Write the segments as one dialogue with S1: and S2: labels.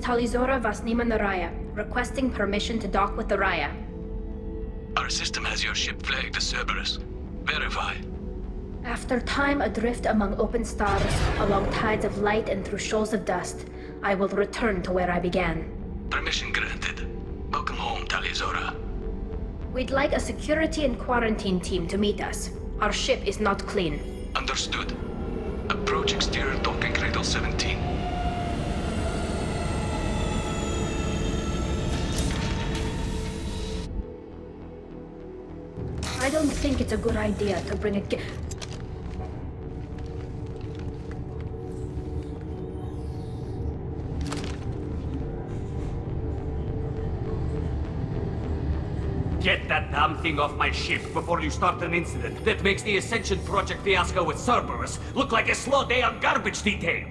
S1: Talizora Vasnima Naraya, requesting permission to dock with the Raya.
S2: Our system has your ship flagged as Cerberus. Verify.
S1: After time adrift among open stars, along tides of light and through shoals of dust, I will return to where I began.
S2: Permission granted. Welcome home, Talizora.
S1: We'd like a security and quarantine team to meet us. Our ship is not clean.
S2: Understood. Approach exterior docking cradle 17.
S1: I don't think it's a good idea to bring a
S3: Get that damn thing off my ship before you start an incident that makes the Ascension Project fiasco with Cerberus look like a slow day on garbage detail!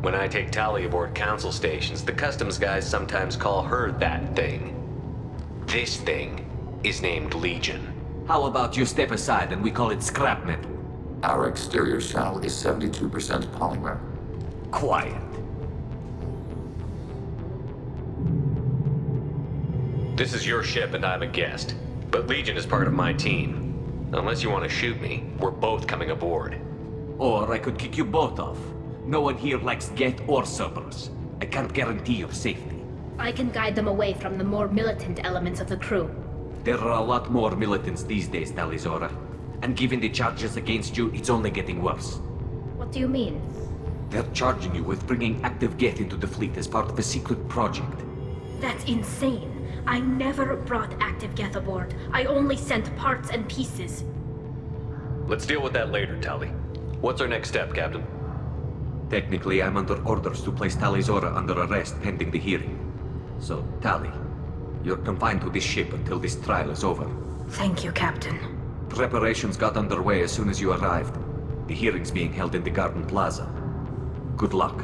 S4: When I take Tali aboard council stations, the customs guys sometimes call her that thing. This thing is named Legion.
S3: How about you step aside and we call it scrap metal?
S5: Our exterior shell is 72% polymer.
S3: Quiet.
S4: This is your ship and I'm a guest, but Legion is part of my team. Unless you want to shoot me, we're both coming aboard.
S3: Or I could kick you both off. No one here likes Get or Cerberus. I can't guarantee your safety.
S1: I can guide them away from the more militant elements of the crew.
S3: There are a lot more militants these days, Talizora. And given the charges against you, it's only getting worse.
S1: What do you mean?
S3: They're charging you with bringing active Geth into the fleet as part of a secret project.
S1: That's insane. I never brought active Geth aboard. I only sent parts and pieces.
S4: Let's deal with that later, Tali. What's our next step, Captain?
S3: Technically, I'm under orders to place Talizora under arrest pending the hearing. So, Tali, you're confined to this ship until this trial is over.
S1: Thank you, Captain.
S3: Preparations got underway as soon as you arrived. The hearing's being held in the Garden Plaza. Good luck.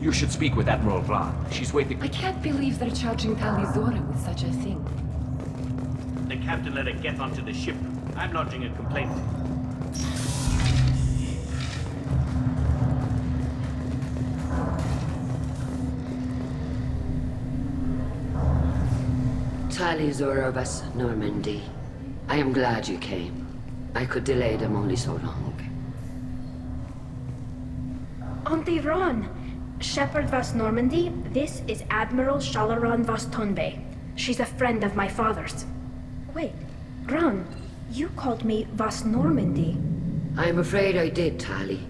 S3: You should speak with Admiral Ra. She's waiting.
S6: I can't believe they're charging Talizora with such a thing.
S7: The captain let her get onto the ship. I'm lodging a complaint.
S8: Talizora vas Normandy. I am glad you came. I could delay them only so long.
S1: Auntie Ron! Shepherd Vas Normandy, this is Admiral Shalaran Vas Tonbe. She's a friend of my father's. Wait, Ron, you called me Vas Normandy.
S8: I'm afraid I did, Tali.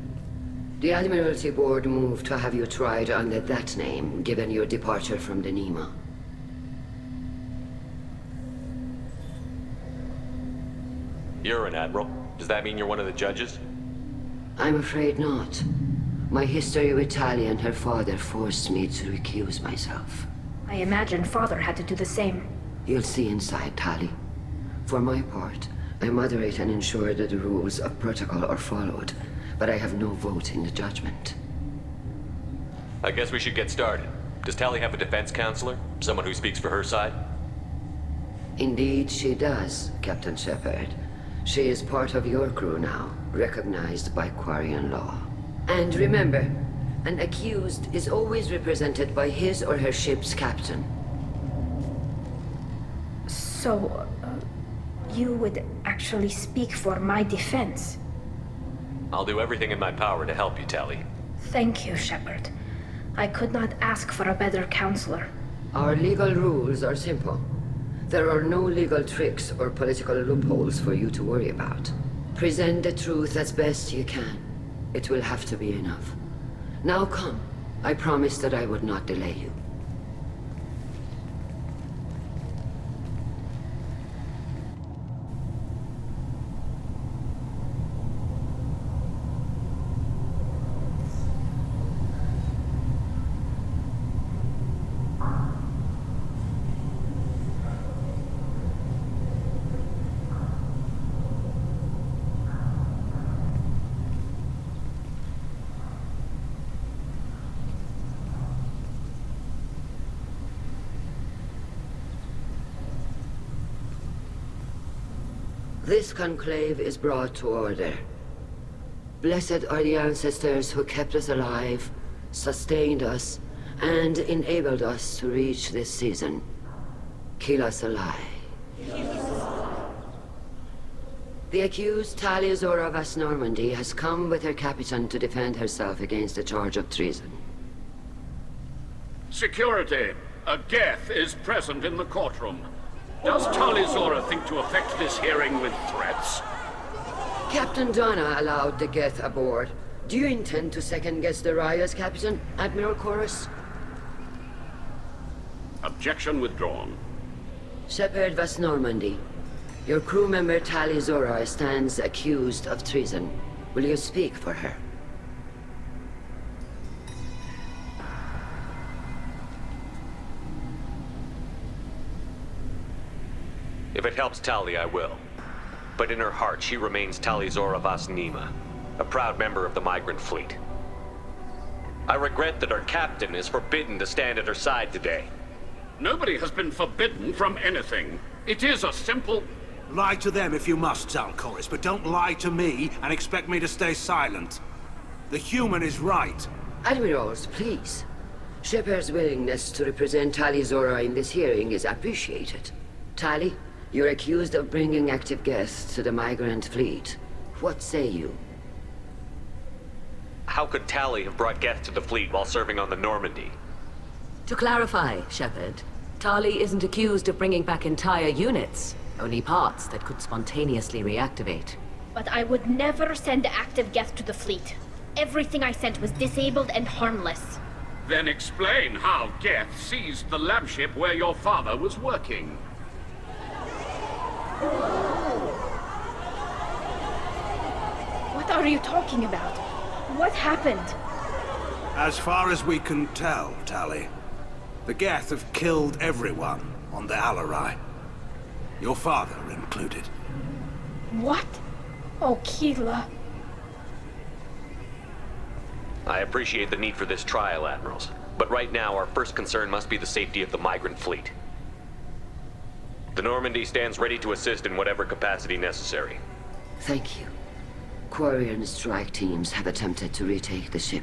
S8: The Admiralty Board moved to have you tried under that name, given your departure from the Nima.
S4: You're an admiral. Does that mean you're one of the judges?
S8: I'm afraid not. My history with Tali and her father forced me to recuse myself.
S1: I imagine father had to do the same.
S8: You'll see inside, Tali. For my part, I moderate and ensure that the rules of protocol are followed, but I have no vote in the judgment.
S4: I guess we should get started. Does Tali have a defense counselor? Someone who speaks for her side?
S8: Indeed, she does, Captain Shepard. She is part of your crew now, recognized by Quarian law. And remember, an accused is always represented by his or her ship's captain.
S1: So, you would actually speak for my defense?
S4: I'll do everything in my power to help you, Tali.
S1: Thank you, Shepard. I could not ask for a better counselor.
S8: Our legal rules are simple. There are no legal tricks or political loopholes for you to worry about. Present the truth as best you can. It will have to be enough. Now come. I promised that I would not delay you. This conclave is brought to order. Blessed are the ancestors who kept us alive, sustained us, and enabled us to reach this season. Keep us alive. The accused Tali Zora Vas Normandy has come with her captain to defend herself against the charge of treason.
S9: Security! A Geth is present in the courtroom. Does Tali Zora think to affect this hearing with threats?
S8: Captain Donna allowed the Geth aboard. Do you intend to second-guess the Raya's captain, Admiral Chorus?
S9: Objection withdrawn.
S8: Shepard Vas Normandy, your crew member Tali Zora stands accused of treason. Will you speak for her?
S4: If it helps Tali, I will. But in her heart, she remains Tali Zora Vas Nima, a proud member of the migrant fleet. I regret that our captain is forbidden to stand at her side today.
S9: Nobody has been forbidden from anything. It is a simple...
S10: Lie to them if you must, Zalcoris, but don't lie to me and expect me to stay silent. The human is right.
S8: Admirals, please. Shepard's willingness to represent Tali Zora in this hearing is appreciated. Tali, you're accused of bringing active guests to the migrant fleet. What say you?
S4: How could Tali have brought guests to the fleet while serving on the Normandy?
S11: To clarify, Shepard, Tali isn't accused of bringing back entire units, only parts that could spontaneously reactivate.
S1: But I would never send active Geth to the fleet. Everything I sent was disabled and harmless.
S9: Then explain how Geth seized the lab ship where your father was working.
S1: What are you talking about? What happened?
S10: As far as we can tell, Tali, the Geth have killed everyone on the Alarai. Your father included.
S1: What? Oh, Keela.
S4: I appreciate the need for this trial, Admirals. But right now, our first concern must be the safety of the migrant fleet. The Normandy stands ready to assist in whatever capacity necessary.
S8: Thank you. Quarian strike teams have attempted to retake the ship,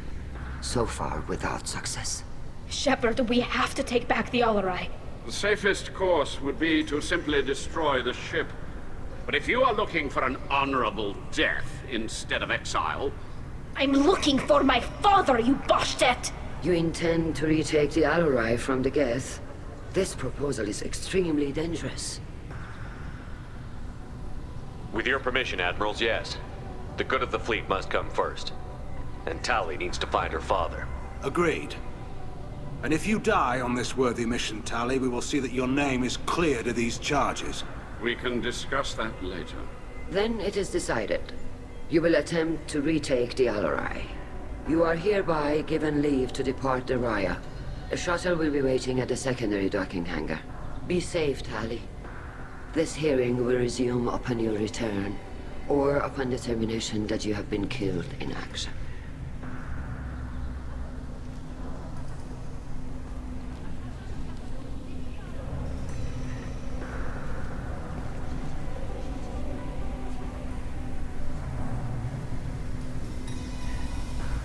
S8: so far without success.
S1: Shepard, we have to take back the Alarai.
S9: The safest course would be to simply destroy the ship. But if you are looking for an honorable death instead of exile...
S1: I'm looking for my father, you bastet!
S8: You intend to retake the Alarai from the Geth? This proposal is extremely dangerous.
S4: With your permission, Admirals, yes. The good of the fleet must come first. And Tali needs to find her father.
S10: Agreed. And if you die on this worthy mission, Tali, we will see that your name is cleared of these charges.
S9: We can discuss that later.
S8: Then it is decided. You will attempt to retake the Alarai. You are hereby given leave to depart the Raya. A shuttle will be waiting at the secondary docking hangar. Be safe, Tali. This hearing will resume upon your return, or upon determination that you have been killed in action.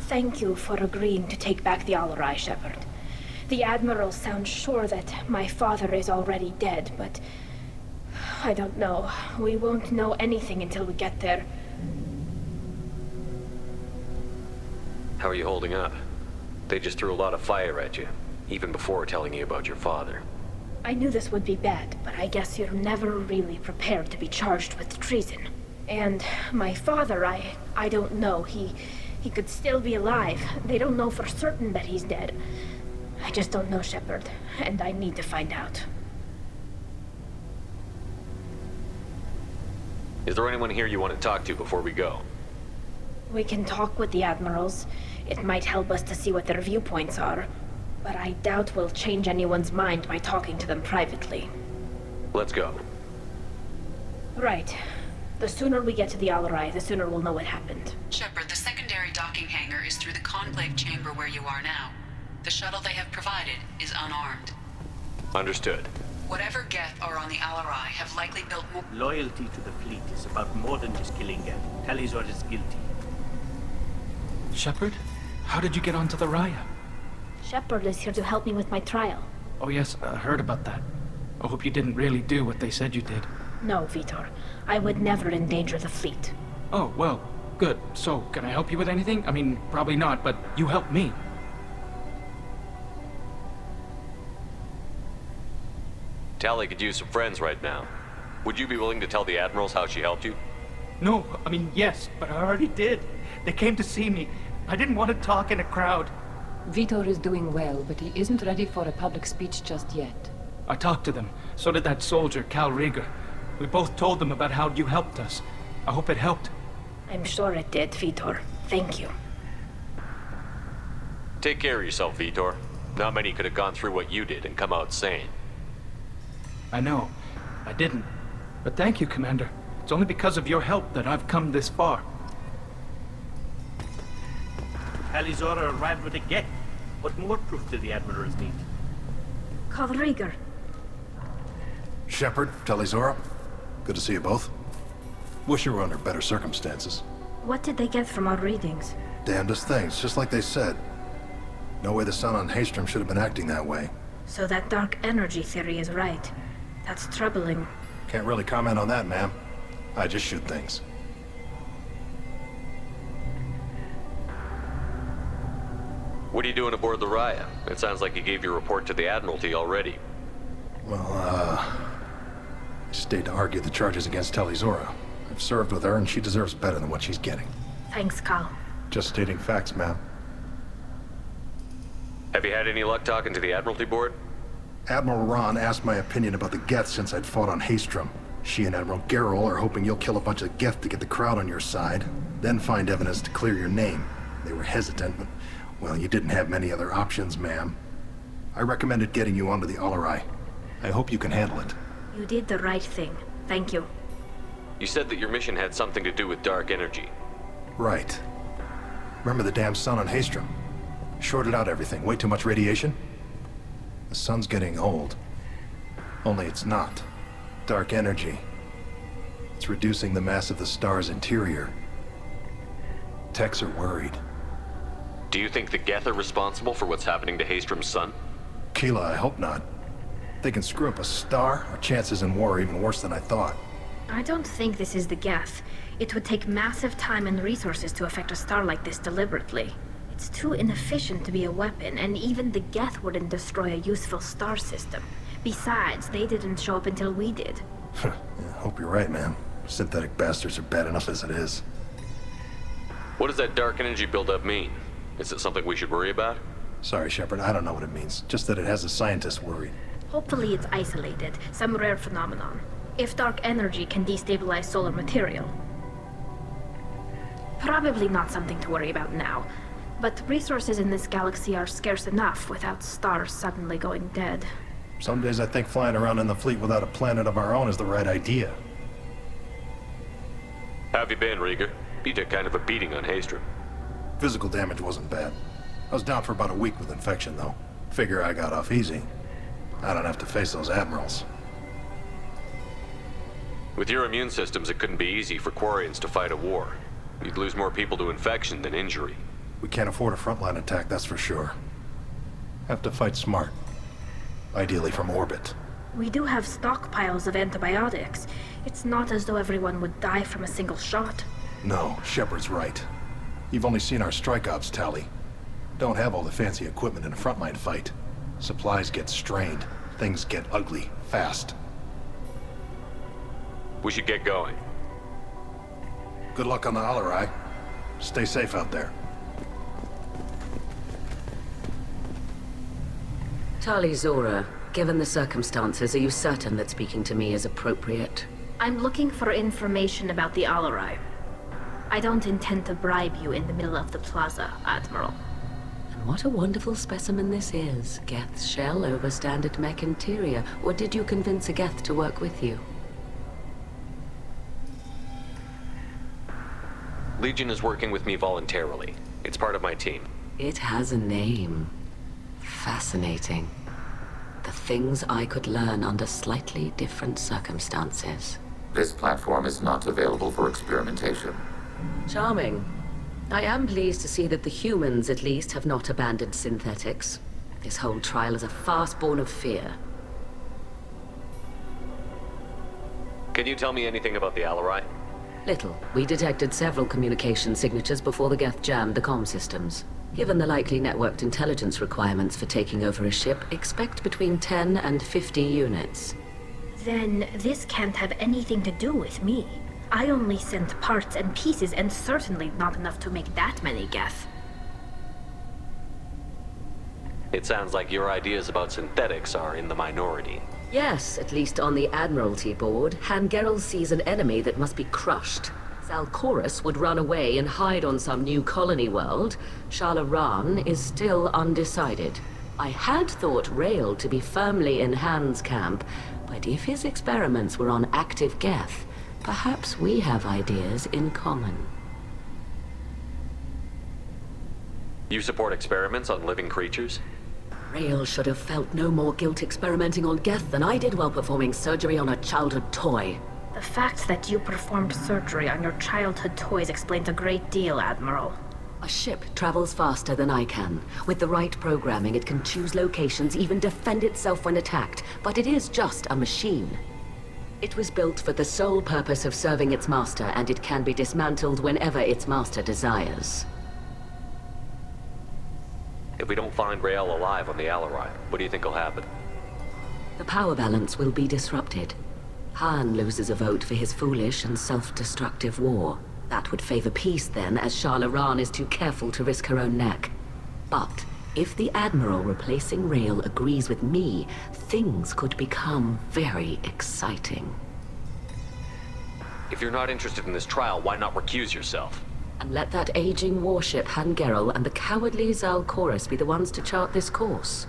S1: Thank you for agreeing to take back the Alarai, Shepard. The Admiral sounds sure that my father is already dead, but... I don't know. We won't know anything until we get there.
S4: How are you holding up? They just threw a lot of fire at you, even before telling you about your father.
S1: I knew this would be bad, but I guess you're never really prepared to be charged with treason. And my father, I don't know. He could still be alive. They don't know for certain that he's dead. I just don't know, Shepard, and I need to find out.
S4: Is there anyone here you want to talk to before we go?
S1: We can talk with the Admirals. It might help us to see what their viewpoints are. But I doubt we'll change anyone's mind by talking to them privately.
S4: Let's go.
S1: Right. The sooner we get to the Alarai, the sooner we'll know what happened.
S12: Shepard, the secondary docking hangar is through the conclave chamber where you are now. The shuttle they have provided is unarmed.
S4: Understood.
S12: Whatever Geth are on the Alarai have likely built more.
S7: Loyalty to the fleet is about more than just killing Geth. Talizor is guilty.
S13: Shepard? How did you get onto the Raya?
S1: Shepard is here to help me with my trial.
S13: Oh yes, I heard about that. I hope you didn't really do what they said you did.
S1: No, Vitor. I would never endanger the fleet.
S13: Oh, well, good. So, can I help you with anything? I mean, probably not, but you helped me.
S4: Tali could use some friends right now. Would you be willing to tell the Admirals how she helped you?
S13: No, I mean, yes, but I already did. They came to see me. I didn't want to talk in a crowd.
S6: Vitor is doing well, but he isn't ready for a public speech just yet.
S13: I talked to them. So did that soldier, Cal Rieger. We both told them about how you helped us. I hope it helped.
S1: I'm sure it did, Vitor. Thank you.
S4: Take care of yourself, Vitor. Not many could have gone through what you did and come out sane.
S13: I know. I didn't. But thank you, Commander. It's only because of your help that I've come this far.
S7: Talizora arrived with a Geth. What more proof do the Admirals need?
S1: Cal Rieger.
S14: Shepard, Talizora. Good to see you both. Wish you were under better circumstances.
S1: What did they get from our readings?
S14: Damnedest things, just like they said. No way the sun on Haestrom should have been acting that way.
S1: So that dark energy theory is right. That's troubling.
S14: Can't really comment on that, ma'am. I just shoot things.
S4: What are you doing aboard the Raya? It sounds like you gave your report to the Admiralty already.
S14: Well, I stayed to argue the charges against Talizora. I've served with her, and she deserves better than what she's getting.
S1: Thanks, Cal.
S14: Just stating facts, ma'am.
S4: Have you had any luck talking to the Admiralty board?
S14: Admiral Ron asked my opinion about the Geth since I'd fought on Haestrom. She and Admiral Gerrel are hoping you'll kill a bunch of Geth to get the crowd on your side, then find evidence to clear your name. They were hesitant, but, well, you didn't have many other options, ma'am. I recommended getting you onto the Alarai. I hope you can handle it.
S1: You did the right thing. Thank you.
S4: You said that your mission had something to do with dark energy.
S14: Right. Remember the damn sun on Haestrom? Shorted out everything. Way too much radiation? The sun's getting old. Only it's not. Dark energy. It's reducing the mass of the star's interior. Techs are worried.
S4: Do you think the Geth are responsible for what's happening to Haestrom's sun?
S14: Keela, I hope not. If they can screw up a star, our chances in war are even worse than I thought.
S1: I don't think this is the Geth. It would take massive time and resources to affect a star like this deliberately. It's too inefficient to be a weapon, and even the Geth wouldn't destroy a useful star system. Besides, they didn't show up until we did.
S14: Yeah, hope you're right, man. Synthetic bastards are bad enough as it is.
S4: What does that dark energy buildup mean? Is it something we should worry about?
S14: Sorry, Shepard, I don't know what it means. Just that it has the scientists worried.
S1: Hopefully it's isolated, some rare phenomenon. If dark energy can destabilize solar material. Probably not something to worry about now. But resources in this galaxy are scarce enough without stars suddenly going dead.
S14: Some days I think flying around in the fleet without a planet of our own is the right idea.
S4: How have you been, Rieger? You took kind of a beating on Haestrom.
S14: Physical damage wasn't bad. I was down for about a week with infection, though. Figure I got off easy. I don't have to face those admirals.
S4: With your immune systems, it couldn't be easy for Quarians to fight a war. You'd lose more people to infection than injury.
S14: We can't afford a frontline attack, that's for sure. Have to fight smart. Ideally from orbit.
S1: We do have stockpiles of antibiotics. It's not as though everyone would die from a single shot.
S14: No, Shepard's right. You've only seen our strike ops, Tali. Don't have all the fancy equipment in a frontline fight. Supplies get strained. Things get ugly, fast.
S4: We should get going.
S14: Good luck on the Alarai. Stay safe out there.
S11: Talizora, given the circumstances, are you certain that speaking to me is appropriate?
S1: I'm looking for information about the Alarai. I don't intend to bribe you in the middle of the plaza, Admiral.
S11: And what a wonderful specimen this is. Geth's shell over standard mech interior. Or did you convince a Geth to work with you?
S4: Legion is working with me voluntarily. It's part of my team.
S11: It has a name. Fascinating. The things I could learn under slightly different circumstances.
S5: This platform is not available for experimentation.
S11: Charming. I am pleased to see that the humans, at least, have not abandoned synthetics. This whole trial is a farce born of fear.
S4: Can you tell me anything about the Alarai?
S11: Little. We detected several communication signatures before the Geth jammed the comm systems. Given the likely networked intelligence requirements for taking over a ship, expect between 10 and 50 units.
S1: Then this can't have anything to do with me. I only sent parts and pieces, and certainly not enough to make that many Geth.
S4: It sounds like your ideas about synthetics are in the minority.
S11: Yes, at least on the Admiralty board, Hangerel sees an enemy that must be crushed. Zalcorus would run away and hide on some new colony world. Shalaran is still undecided. I had thought Rael to be firmly in Han's camp, but if his experiments were on active Geth, perhaps we have ideas in common.
S4: You support experiments on living creatures?
S11: Rael should have felt no more guilt experimenting on Geth than I did while performing surgery on a childhood toy.
S1: The fact that you performed surgery on your childhood toys explains a great deal, Admiral.
S11: A ship travels faster than I can. With the right programming, it can choose locations, even defend itself when attacked. But it is just a machine. It was built for the sole purpose of serving its master, and it can be dismantled whenever its master desires.
S4: If we don't find Rael alive on the Alarai, what do you think will happen?
S11: The power balance will be disrupted. Han loses a vote for his foolish and self-destructive war. That would favor peace then, as Shalaran is too careful to risk her own neck. But if the Admiral replacing Rael agrees with me, things could become very exciting.
S4: If you're not interested in this trial, why not recuse yourself?
S11: And let that aging warship Hangerel and the cowardly Zalcorus be the ones to chart this course?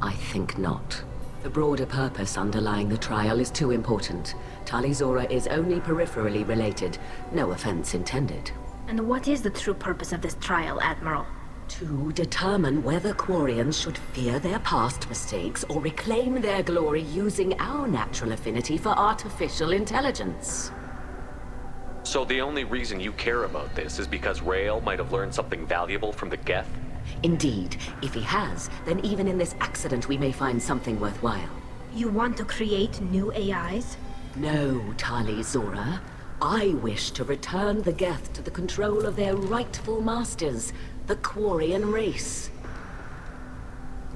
S11: I think not. The broader purpose underlying the trial is too important. Tali Zora is only peripherally related. No offense intended.
S1: And what is the true purpose of this trial, Admiral?
S11: To determine whether Quarians should fear their past mistakes or reclaim their glory using our natural affinity for artificial intelligence.
S4: So the only reason you care about this is because Rael might have learned something valuable from the Geth?
S11: Indeed. If he has, then even in this accident we may find something worthwhile.
S1: You want to create new AIs?
S11: No, Tali Zora. I wish to return the Geth to the control of their rightful masters, the Quarian race.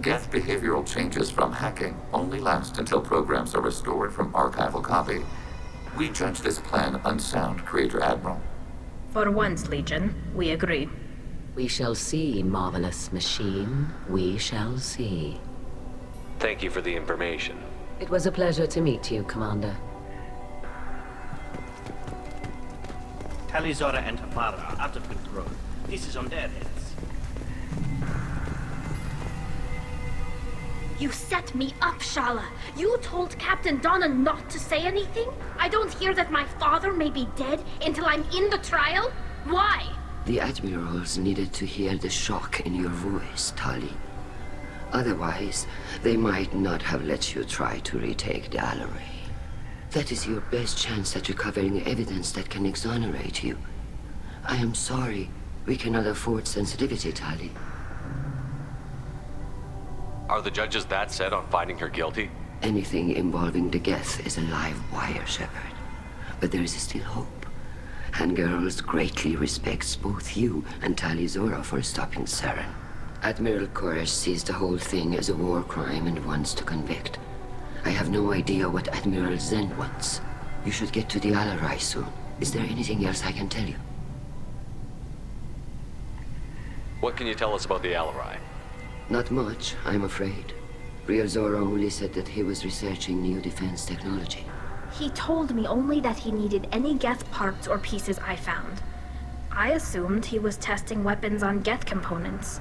S5: Geth behavioral changes from hacking only last until programs are restored from archival copy. We judge this plan unsound, Creator Admiral.
S1: For once, Legion, we agree.
S11: We shall see, marvelous machine. We shall see.
S4: Thank you for the information.
S11: It was a pleasure to meet you, Commander.
S7: Tali Zora and her father are out of control. This is on their heads.
S1: You set me up, Shala. You told Captain Donna not to say anything? I don't hear that my father may be dead until I'm in the trial? Why?
S8: The Admirals needed to hear the shock in your voice, Tali. Otherwise, they might not have let you try to retake the Alarai. That is your best chance at recovering evidence that can exonerate you. I am sorry. We cannot afford sensitivity, Tali.
S4: Are the judges that set on finding her guilty?
S8: Anything involving the Geth is a live wire, Shepard. But there is still hope. Hangerels greatly respects both you and Tali Zora for stopping Saren. Admiral Koresh sees the whole thing as a war crime and wants to convict. I have no idea what Admiral Zen wants. You should get to the Alarai soon. Is there anything else I can tell you?
S4: What can you tell us about the Alarai?
S8: Not much, I'm afraid. Real Zora only said that he was researching new defense technology.
S1: He told me only that he needed any Geth parts or pieces I found. I assumed he was testing weapons on Geth components.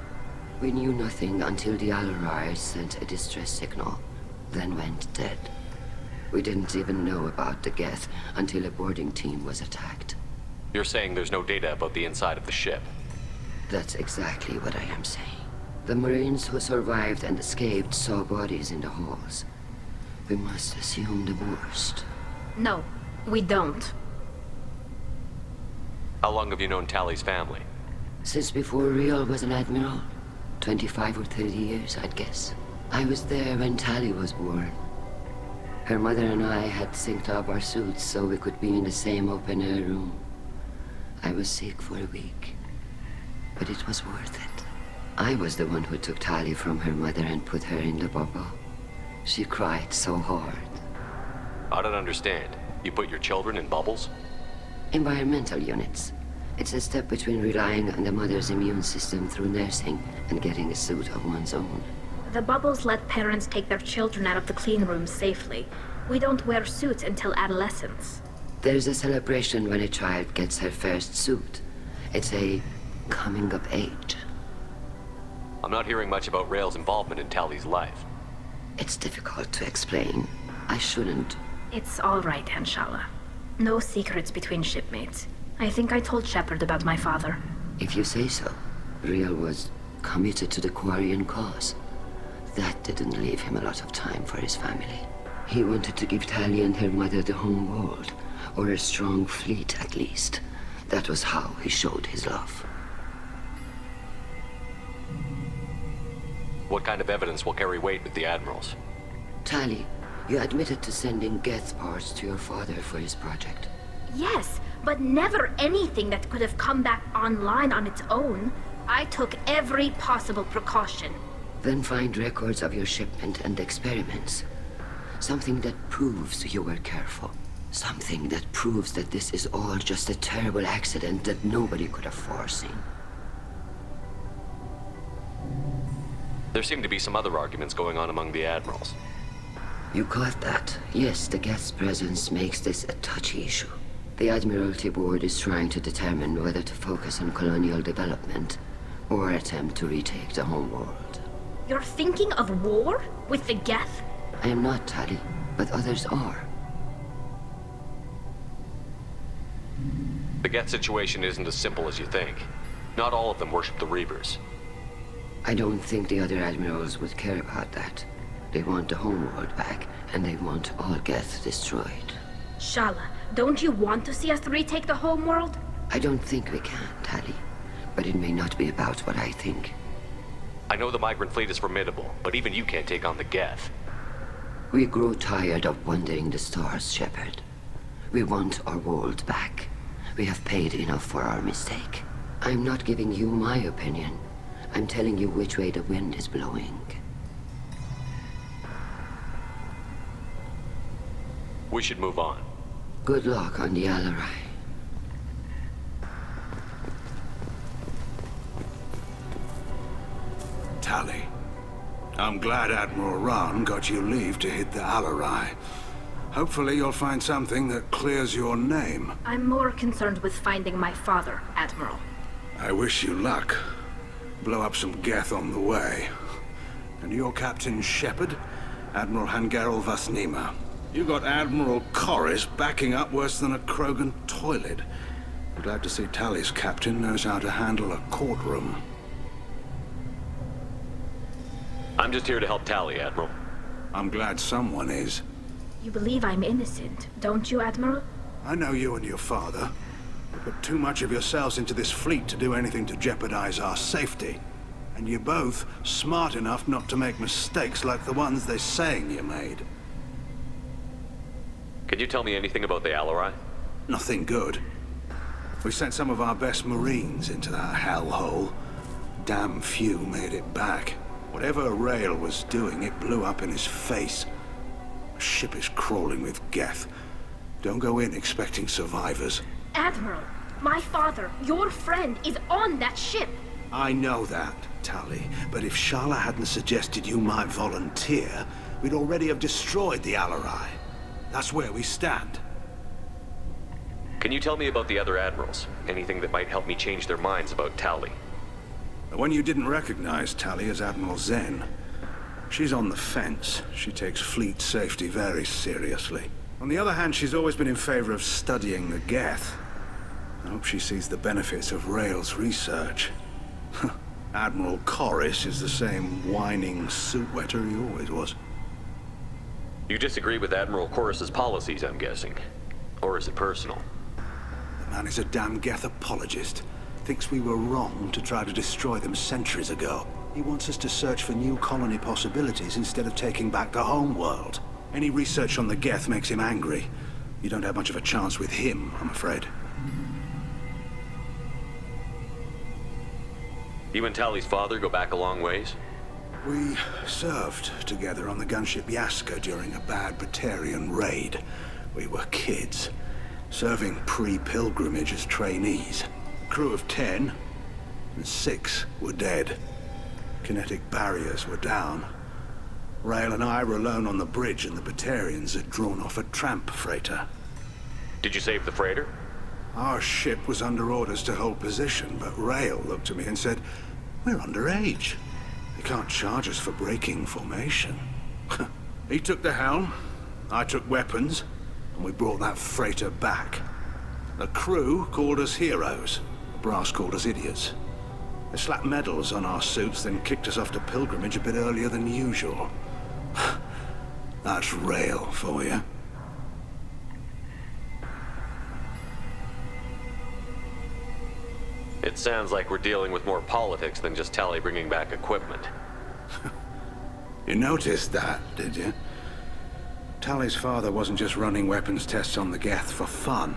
S8: We knew nothing until the Alarai sent a distress signal, then went dead. We didn't even know about the Geth until a boarding team was attacked.
S4: You're saying there's no data about the inside of the ship?
S8: That's exactly what I am saying. The Marines who survived and escaped saw bodies in the halls. We must assume the worst.
S1: No, we don't.
S4: How long have you known Tali's family?
S8: Since before Riel was an admiral. 25 or 30 years, I'd guess. I was there when Tali was born. Her mother and I had synced up our suits so we could be in the same open-air room. I was sick for a week, but it was worth it. I was the one who took Tali from her mother and put her in the bubble. She cried so hard.
S4: I don't understand. You put your children in bubbles?
S8: Environmental units. It's a step between relying on the mother's immune system through nursing and getting a suit of one's own.
S1: The bubbles let parents take their children out of the clean rooms safely. We don't wear suits until adolescence.
S8: There's a celebration when a child gets her first suit. It's a coming of age.
S4: I'm not hearing much about Rael's involvement in Tali's life.
S8: It's difficult to explain. I shouldn't.
S1: It's all right, Anshala. No secrets between shipmates. I think I told Shepard about my father.
S8: If you say so. Riel was committed to the Quarian cause. That didn't leave him a lot of time for his family. He wanted to give Tali and her mother the home world, or a strong fleet at least. That was how he showed his love.
S4: What kind of evidence will carry weight with the admirals?
S8: Tali, you admitted to sending Geth parts to your father for his project.
S1: Yes, but never anything that could have come back online on its own. I took every possible precaution.
S8: Then find records of your shipment and experiments. Something that proves you were careful. Something that proves that this is all just a terrible accident that nobody could have foreseen.
S4: There seem to be some other arguments going on among the admirals.
S8: You caught that? Yes, the Geth's presence makes this a touchy issue. The Admiralty Board is trying to determine whether to focus on colonial development or attempt to retake the home world.
S1: You're thinking of war? With the Geth?
S8: I am not, Tali, but others are.
S4: The Geth situation isn't as simple as you think. Not all of them worship the Reavers.
S8: I don't think the other admirals would care about that. They want the homeworld back, and they want all Geth destroyed.
S1: Shala, don't you want to see us retake the homeworld?
S8: I don't think we can, Tali. But it may not be about what I think.
S4: I know the migrant fleet is formidable, but even you can't take on the Geth.
S8: We grow tired of wandering the stars, Shepard. We want our world back. We have paid enough for our mistake. I'm not giving you my opinion. I'm telling you which way the wind is blowing.
S4: We should move on.
S8: Good luck on the Alarai.
S10: Tali, I'm glad Admiral Rahn got you leave to hit the Alarai. Hopefully you'll find something that clears your name.
S1: I'm more concerned with finding my father, Admiral.
S10: I wish you luck. Blow up some Geth on the way. And your Captain Shepard, Admiral Hangerel Vasnima. You got Admiral Corris backing up worse than a Krogan toilet. I'm glad to see Tali's captain knows how to handle a courtroom.
S4: I'm just here to help Tali, Admiral.
S10: I'm glad someone is.
S1: You believe I'm innocent, don't you, Admiral?
S10: I know you and your father. You put too much of yourselves into this fleet to do anything to jeopardize our safety. And you're both smart enough not to make mistakes like the ones they're saying you made.
S4: Can you tell me anything about the Alarai?
S10: Nothing good. We sent some of our best Marines into that hellhole. Damn few made it back. Whatever Rael was doing, it blew up in his face. The ship is crawling with Geth. Don't go in expecting survivors.
S1: Admiral, my father, your friend, is on that ship.
S10: I know that, Tali, but if Shala hadn't suggested you might volunteer, we'd already have destroyed the Alarai. That's where we stand.
S4: Can you tell me about the other admirals? Anything that might help me change their minds about Tali?
S10: The one you didn't recognize, Tali, is Admiral Zen. She's on the fence. She takes fleet safety very seriously. On the other hand, she's always been in favor of studying the Geth. I hope she sees the benefits of Rael's research. Admiral Corris is the same whining suit wetter he always was.
S4: You disagree with Admiral Corus's policies, I'm guessing. Or is it personal?
S10: The man is a damn Geth apologist. Thinks we were wrong to try to destroy them centuries ago. He wants us to search for new colony possibilities instead of taking back the home world. Any research on the Geth makes him angry. You don't have much of a chance with him, I'm afraid.
S4: You and Tali's father go back a long ways?
S10: We served together on the gunship Yaska during a bad Batarian raid. We were kids, serving pre-pilgrimage as trainees. Crew of 10, and 6 were dead. Kinetic barriers were down. Rail and I were alone on the bridge, and the Batarians had drawn off a tramp freighter.
S4: Did you save the freighter?
S10: Our ship was under orders to hold position, but Rail looked at me and said, "We're underage. They can't charge us for breaking formation." He took the helm, I took weapons, and we brought that freighter back. The crew called us heroes. The brass called us idiots. They slapped medals on our suits, then kicked us off to pilgrimage a bit earlier than usual. That's Rail for you.
S4: It sounds like we're dealing with more politics than just Tali bringing back equipment.
S10: You noticed that, did you? Tali's father wasn't just running weapons tests on the Geth for fun.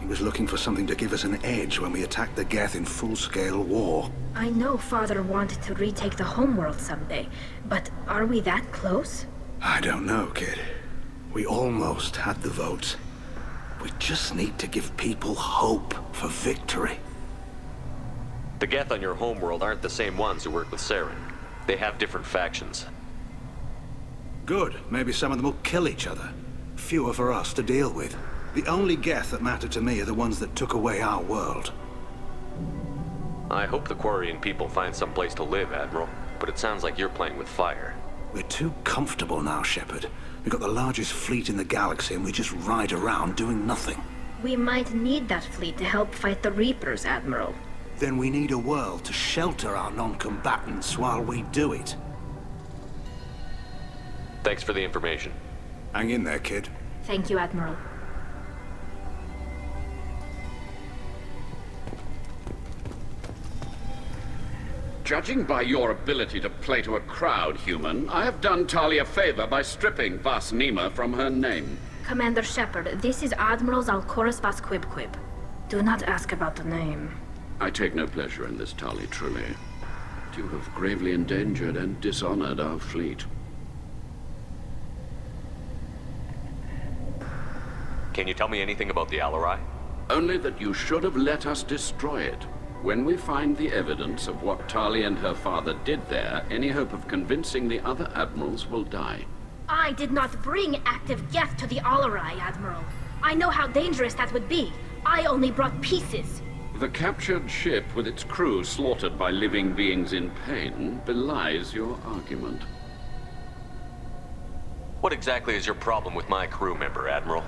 S10: He was looking for something to give us an edge when we attacked the Geth in full-scale war.
S1: I know Father wanted to retake the homeworld someday, but are we that close?
S10: I don't know, kid. We almost had the votes. We just need to give people hope for victory.
S4: The Geth on your homeworld aren't the same ones who work with Saren. They have different factions.
S10: Good. Maybe some of them will kill each other. Fewer for us to deal with. The only Geth that matter to me are the ones that took away our world.
S4: I hope the Quarian people find some place to live, Admiral. But it sounds like you're playing with fire.
S10: We're too comfortable now, Shepard. We've got the largest fleet in the galaxy and we just ride around doing nothing.
S1: We might need that fleet to help fight the Reapers, Admiral.
S10: Then we need a world to shelter our non-combatants while we do it.
S4: Thanks for the information.
S10: Hang in there, kid.
S1: Thank you, Admiral.
S9: Judging by your ability to play to a crowd, human, I have done Tali a favor by stripping Vas Nima from her name.
S1: Commander Shepard, this is Admiral Zalkoris Vas Quib. Do not ask about the name.
S9: I take no pleasure in this, Tali, truly. But you have gravely endangered and dishonored our fleet.
S4: Can you tell me anything about the Alarai?
S9: Only that you should have let us destroy it. When we find the evidence of what Tali and her father did there, any hope of convincing the other admirals will die.
S1: I did not bring active Geth to the Alarai, Admiral. I know how dangerous that would be. I only brought pieces.
S9: The captured ship with its crew slaughtered by living beings in pain belies your argument.
S4: What exactly is your problem with my crew member, Admiral?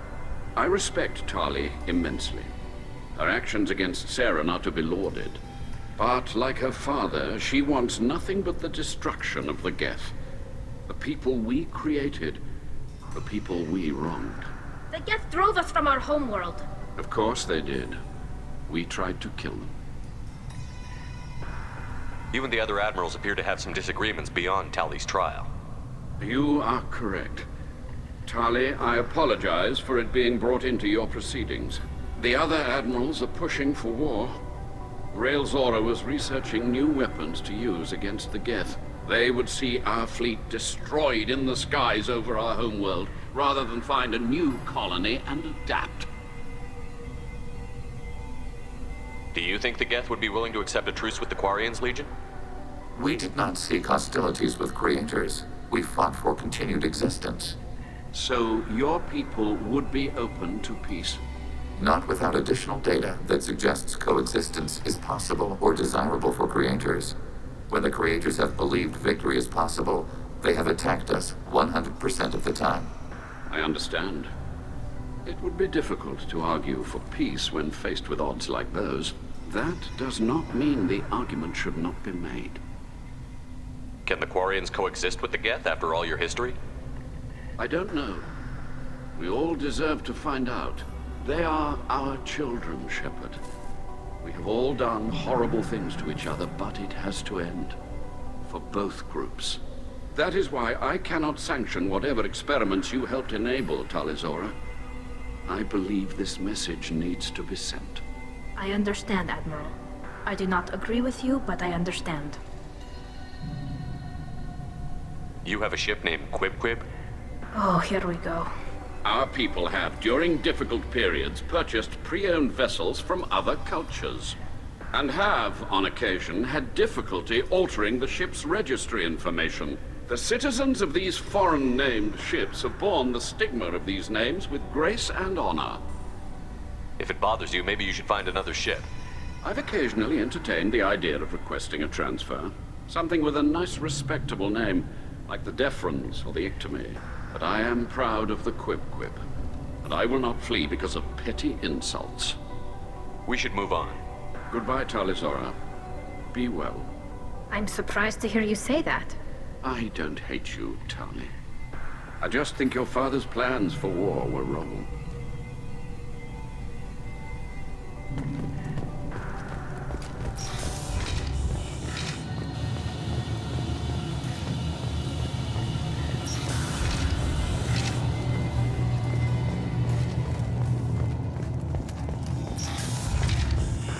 S9: I respect Tali immensely. Her actions against Saren are to be lauded. But, like her father, she wants nothing but the destruction of the Geth. The people we created, the people we wronged.
S1: The Geth drove us from our homeworld.
S9: Of course they did. We tried to kill them.
S4: You and the other admirals appear to have some disagreements beyond Tali's trial.
S9: You are correct. Tali, I apologize for it being brought into your proceedings. The other admirals are pushing for war. Rail Zora was researching new weapons to use against the Geth. They would see our fleet destroyed in the skies over our homeworld, rather than find a new colony and adapt.
S4: Do you think the Geth would be willing to accept a truce with the Quarians, Legion?
S5: We did not seek hostilities with creators. We fought for continued existence.
S9: So your people would be open to peace?
S5: Not without additional data that suggests coexistence is possible or desirable for creators. When the creators have believed victory is possible, they have attacked us 100% of the time.
S9: I understand. It would be difficult to argue for peace when faced with odds like those. That does not mean the argument should not be made.
S4: Can the Quarians coexist with the Geth after all your history?
S9: I don't know. We all deserve to find out. They are our children, Shepard. We have all done horrible things to each other, but it has to end. For both groups. That is why I cannot sanction whatever experiments you helped enable, Tali. I believe this message needs to be sent.
S1: I understand, Admiral. I do not agree with you, but I understand.
S4: You have a ship named Quib?
S1: Oh, here we go.
S9: Our people have, during difficult periods, purchased pre-owned vessels from other cultures. And have, on occasion, had difficulty altering the ship's registry information. The citizens of these foreign-named ships have borne the stigma of these names with grace and honor.
S4: If it bothers you, maybe you should find another ship.
S9: I've occasionally entertained the idea of requesting a transfer. Something with a nice, respectable name, like the Defrons or the Ictomy. But I am proud of the Quib, and I will not flee because of petty insults.
S4: We should move on.
S9: Goodbye, Tali. Be well.
S1: I'm surprised to hear you say that.
S9: I don't hate you, Tali. I just think your father's plans for war were wrong.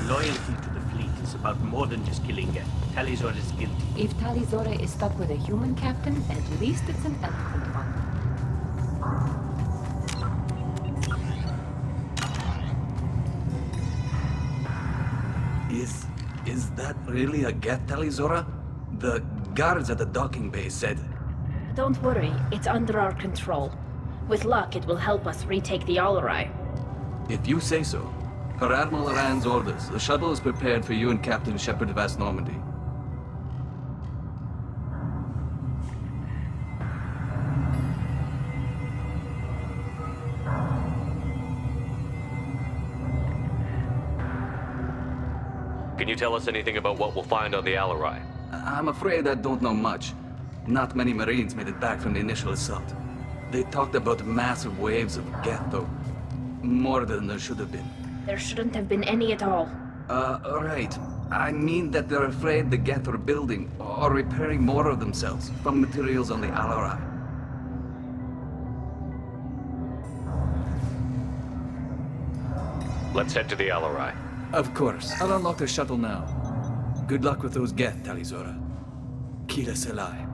S7: Loyalty to the fleet is about more than just killing Geth. Tali is guilty.
S6: If Tali is stuck with a human captain, at least it's an eloquent one.
S3: Is that really a Geth, Tali? The guards at the docking bay said...
S1: Don't worry, it's under our control. With luck, it will help us retake the Alarai.
S3: If you say so. Per Admiral Rand's orders, the shuttle is prepared for you and Captain Shepard Vast Normandy.
S4: Can you tell us anything about what we'll find on the Alarai?
S3: I'm afraid I don't know much. Not many Marines made it back from the initial assault. They talked about massive waves of Geth, though. More than there should have been.
S1: There shouldn't have been any at all.
S3: Right. I mean that they're afraid the Geth are building or repairing more of themselves from materials on the Alarai.
S4: Let's head to the Alarai.
S3: Of course. I'll unlock the shuttle now. Good luck with those Geth, Tali. Kila Selai.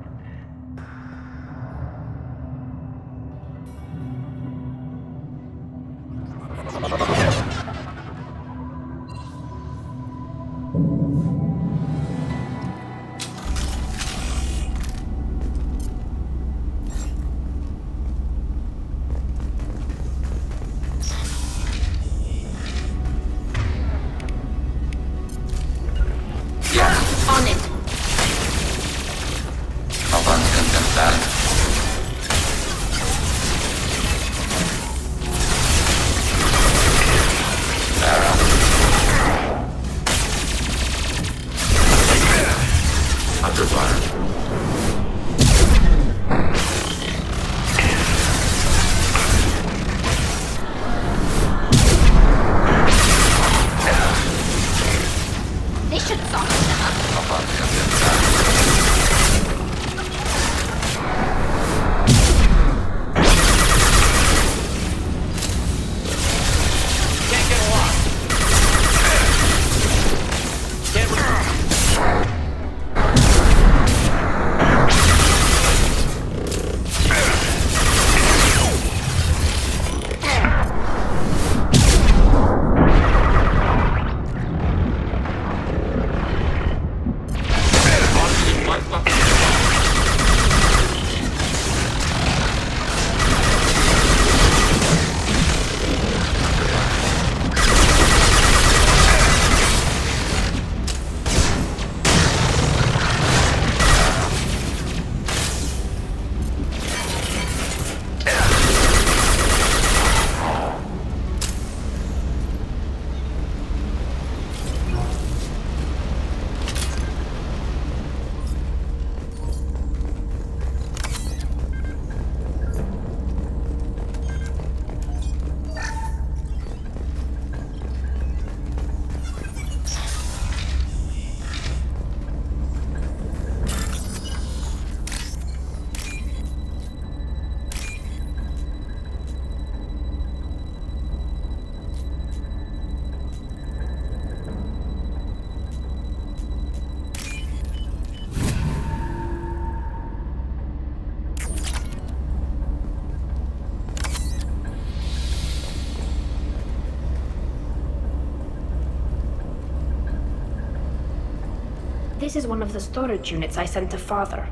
S1: This is one of the storage units I sent to Father.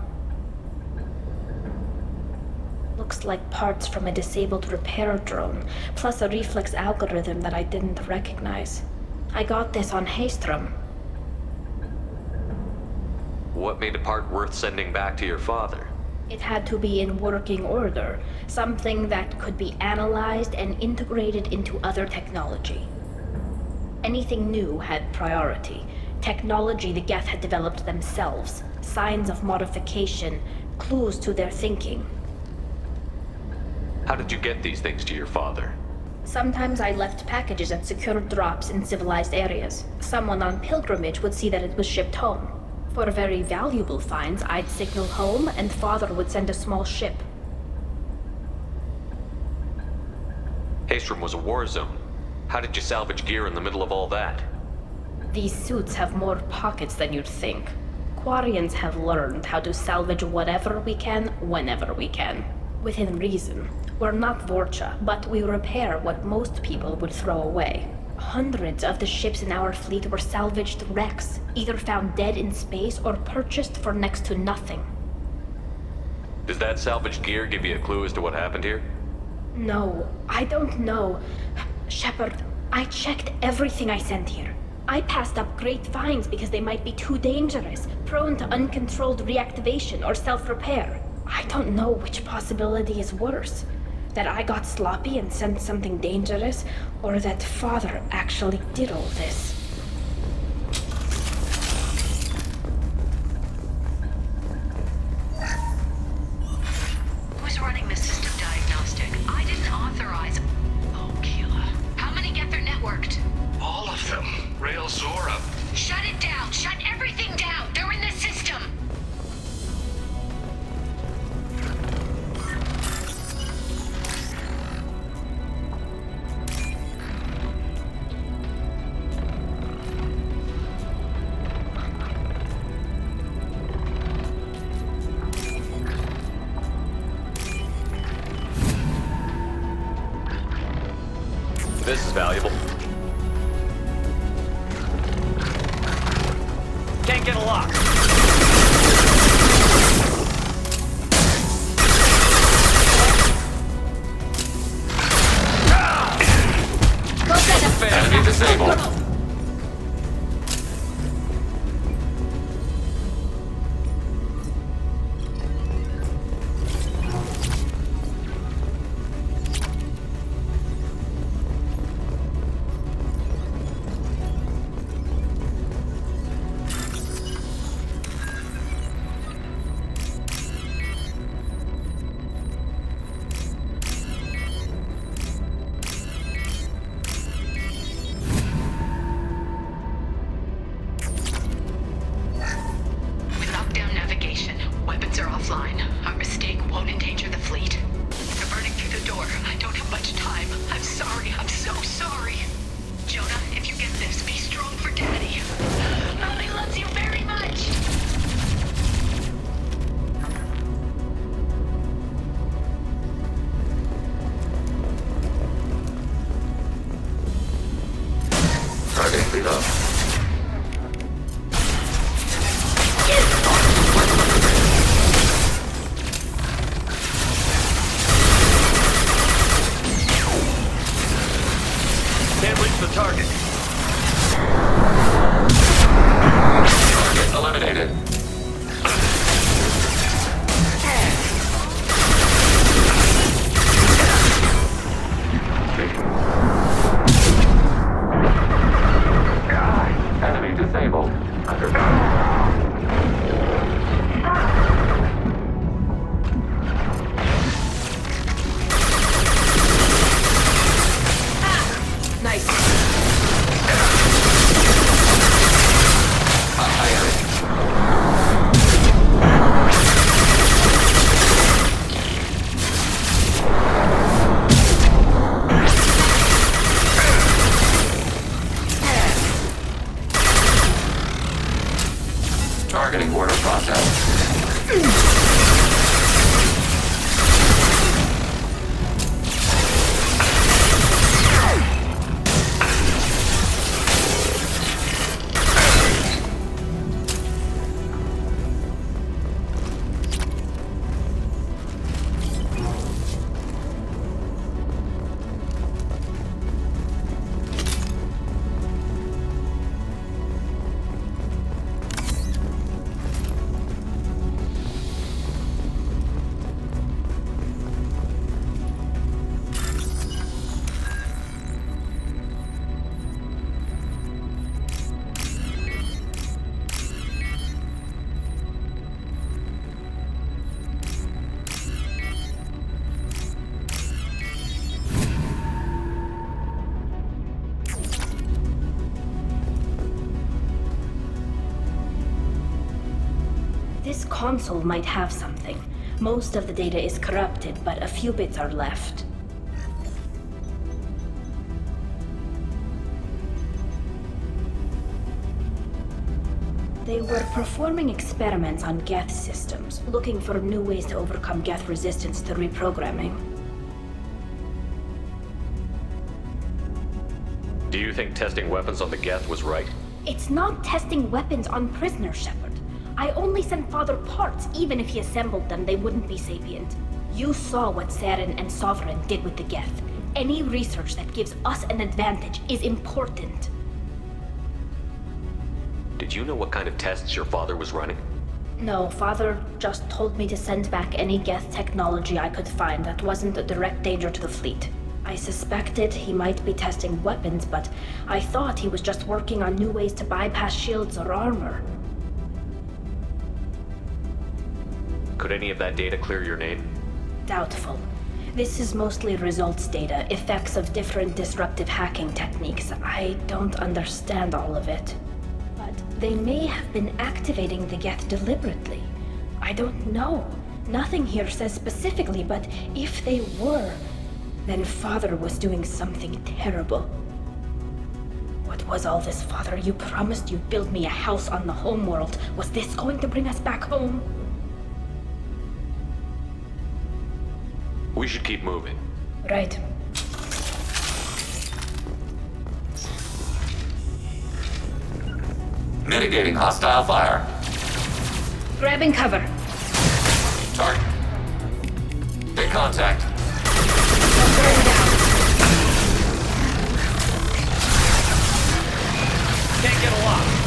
S1: Looks like parts from a disabled repair drone, plus a reflex algorithm that I didn't recognize. I got this on Haystrom.
S4: What made a part worth sending back to your father?
S1: It had to be in working order, something that could be analyzed and integrated into other technology. Anything new had priority. Technology the Geth had developed themselves, signs of modification, clues to their thinking.
S4: How did you get these things to your father?
S1: Sometimes I left packages at secured drops in civilized areas. Someone on pilgrimage would see that it was shipped home. For very valuable finds, I'd signal home, and Father would send a small ship.
S4: Haystrom was a war zone. How did you salvage gear in the middle of all that?
S1: These suits have more pockets than you'd think. Quarians have learned how to salvage whatever we can, whenever we can. Within reason. We're not Vorcha, but we repair what most people would throw away. Hundreds of the ships in our fleet were salvaged wrecks, either found dead in space or purchased for next to nothing.
S4: Does that salvaged gear give you a clue as to what happened here?
S1: No, I don't know. Shepard, I checked everything I sent here. I passed up great finds because they might be too dangerous, prone to uncontrolled reactivation or self-repair. I don't know which possibility is worse. That I got sloppy and sent something dangerous, or that Father actually did all this.
S12: Who's running the system diagnostic? I didn't authorize. Oh, Keela. How many get their networked?
S2: All of them. Rail Zora.
S12: Shut it down! Shut everything down! They're in the system!
S4: This is valuable. Can't get a lock. Enemy disabled.
S1: console might have something. Most of the data is corrupted, but a few bits are left. They were performing experiments on Geth systems, looking for new ways to overcome Geth resistance to reprogramming.
S4: Do you think testing weapons on the Geth was right?
S1: It's not testing weapons on prisoners, Shepard. I only sent Father parts. Even if he assembled them, they wouldn't be sapient. You saw what Saren and Sovereign did with the Geth. Any research that gives us an advantage is important.
S4: Did you know what kind of tests your father was running?
S1: No, Father just told me to send back any Geth technology I could find that wasn't a direct danger to the fleet. I suspected he might be testing weapons, but I thought he was just working on new ways to bypass shields or armor.
S4: Could any of that data clear your name?
S1: Doubtful. This is mostly results data, effects of different disruptive hacking techniques. I don't understand all of it. But they may have been activating the Geth deliberately. I don't know. Nothing here says specifically, but if they were, then Father was doing something terrible. What was all this, Father? You promised you'd build me a house on the homeworld. Was this going to bring us back home?
S4: We should keep moving.
S1: Right.
S5: Mitigating hostile fire.
S1: Grabbing cover.
S5: Target. In contact.
S4: Can't get a lock.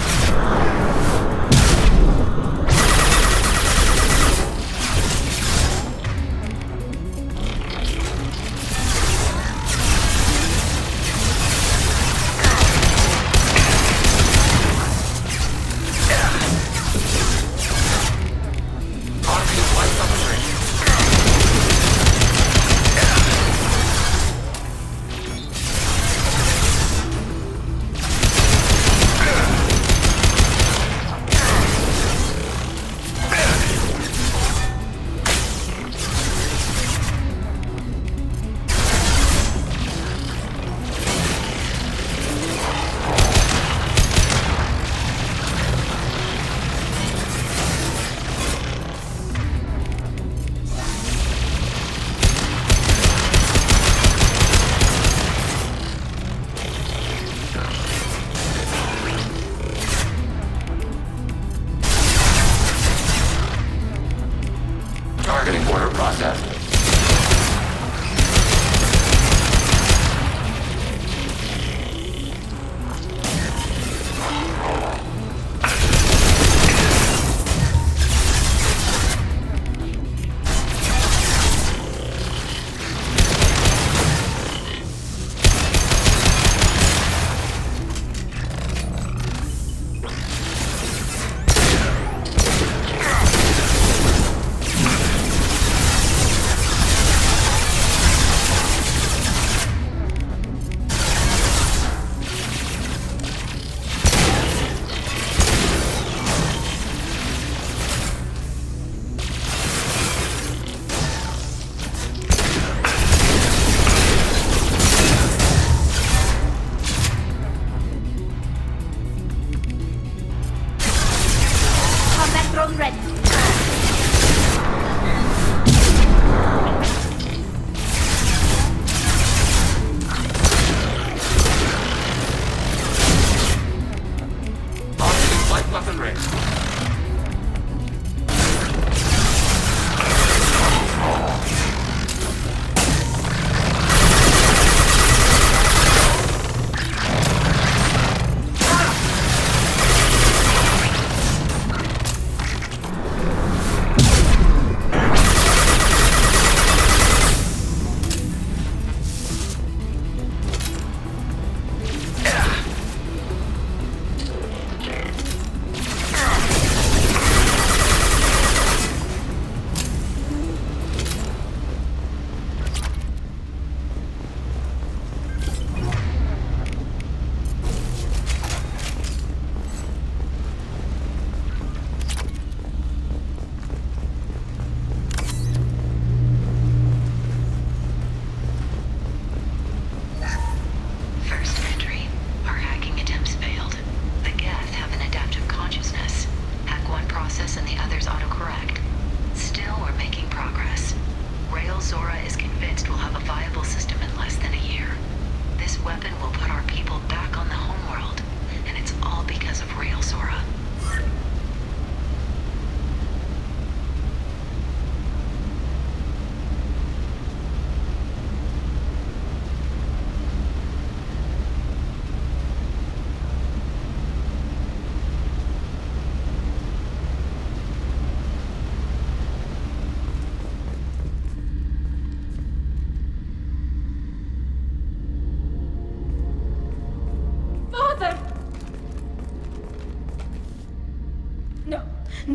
S5: Targeting order processed.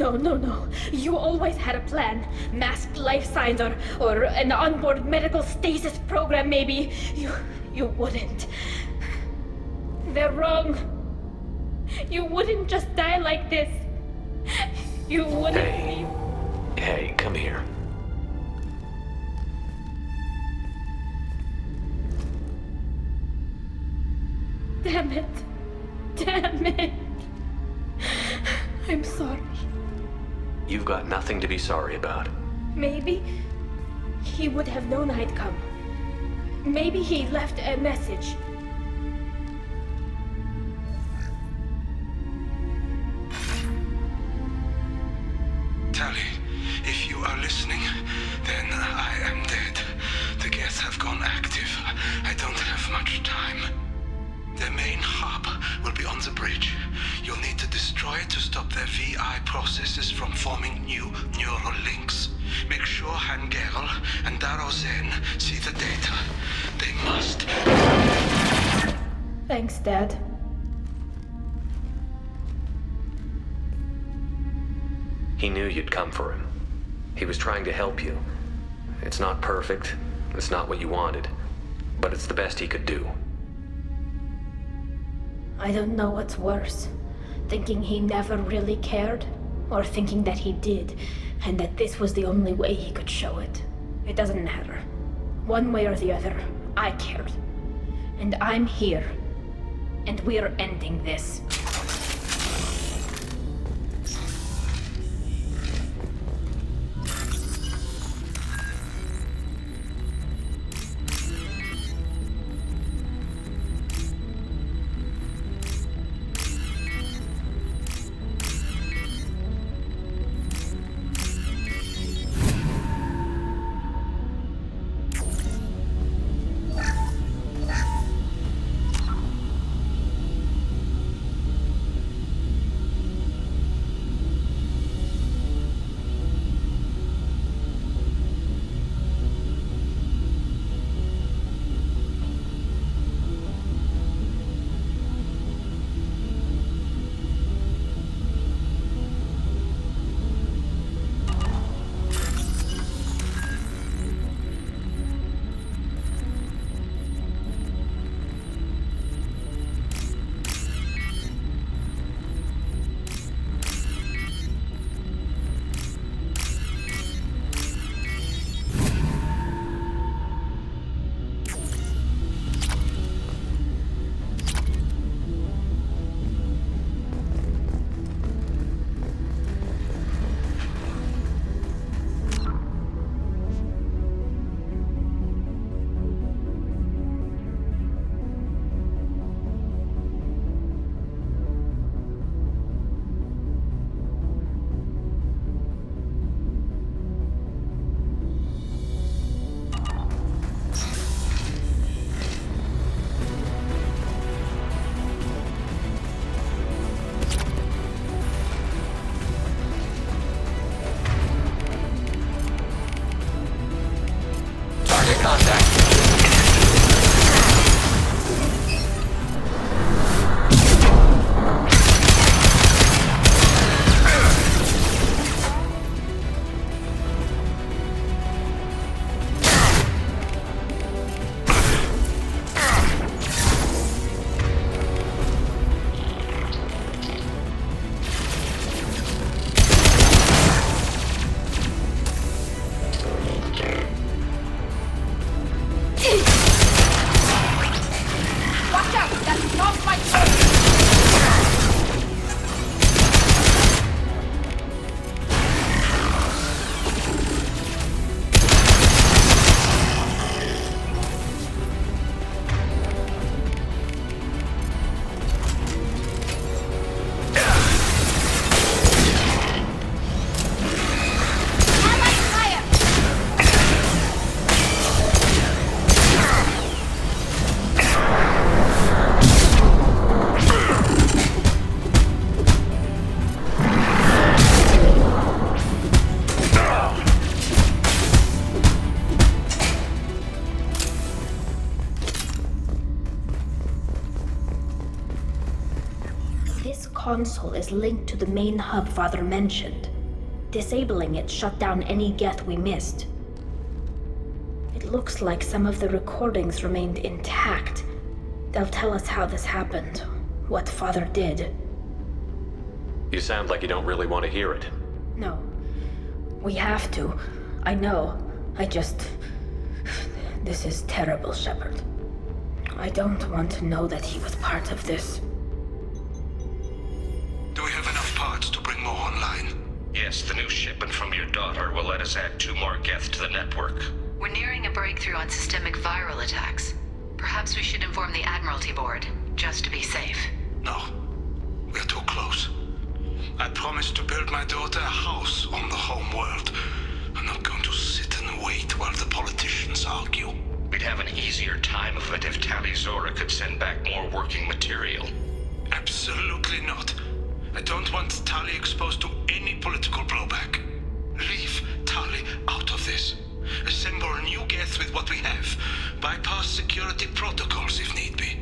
S1: No. You always had a plan. Masked life signs or an onboard medical stasis program, maybe. You wouldn't. They're wrong. You wouldn't just die like this. You wouldn't.
S4: Hey, come here.
S1: Damn it. I'm sorry.
S4: You've got nothing to be sorry about.
S1: Maybe he would have known I'd come. Maybe he left a message.
S10: Tali, if you are listening, then I am dead. The Geth have gone active. I don't have much time. The main hub will be on the bridge. You'll need to destroy it to stop their VI processes from forming new neural links. Make sure Hangerl and Darozen see the data. They must.
S1: Thanks, Dad.
S4: He knew you'd come for him. He was trying to help you. It's not perfect. It's not what you wanted. But it's the best he could do.
S1: I don't know what's worse. Thinking he never really cared, or thinking that he did, and that this was the only way he could show it. It doesn't matter. One way or the other, I cared. And I'm here. And we're ending this. console is linked to the main hub Father mentioned. Disabling it shut down any Geth we missed. It looks like some of the recordings remained intact. They'll tell us how this happened, what Father did.
S4: You sound like you don't really want to hear it.
S1: No. We have to. I know. This is terrible, Shepard. I don't want to know that he was part of this.
S10: Do we have enough parts to bring more online?
S2: Yes, the new shipment from your daughter will let us add 2 more Geth to the network.
S12: We're nearing a breakthrough on systemic viral attacks. Perhaps we should inform the Admiralty Board, just to be safe.
S10: No. We're too close. I promised to build my daughter a house on the home world. I'm not going to sit and wait while the politicians argue.
S2: We'd have an easier time of it if Tali Zora could send back more working material.
S10: Absolutely not. I don't want Tali exposed to any political blowback. Leave Tali out of this. Assemble a new Geth with what we have. Bypass security protocols if need be.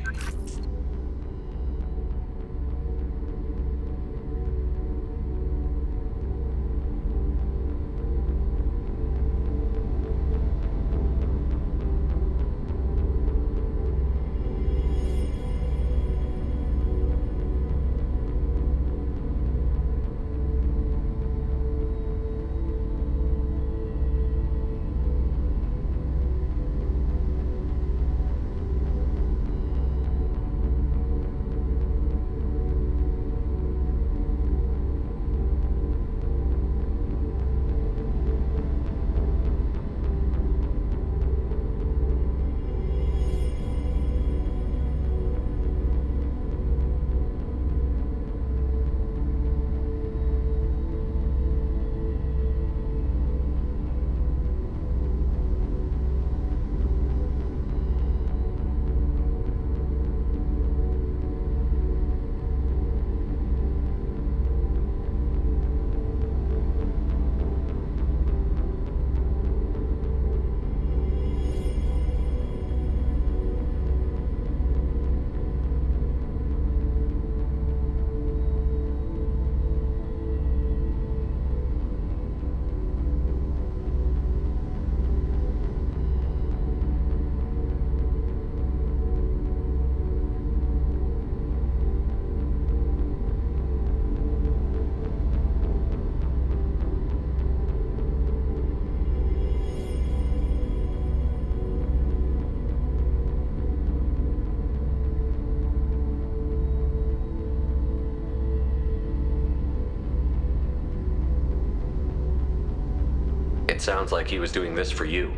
S4: It sounds like he was doing this for you.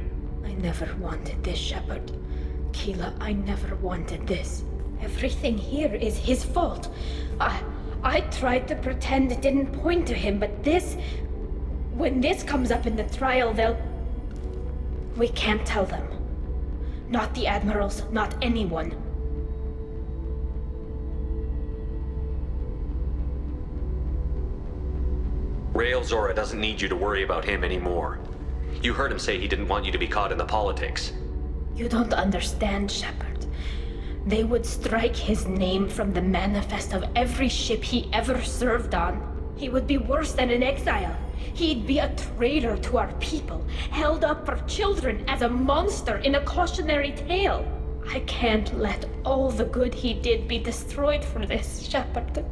S1: I never wanted this, Shepard. Keela, I never wanted this. Everything here is his fault. I tried to pretend it didn't point to him, but this... When this comes up in the trial, they'll... We can't tell them. Not the Admirals, not anyone.
S4: Rael Zora doesn't need you to worry about him anymore. You heard him say he didn't want you to be caught in the politics.
S1: You don't understand, Shepard. They would strike his name from the manifest of every ship he ever served on. He would be worse than an exile. He'd be a traitor to our people, held up for children as a monster in a cautionary tale. I can't let all the good he did be destroyed for this, Shepard.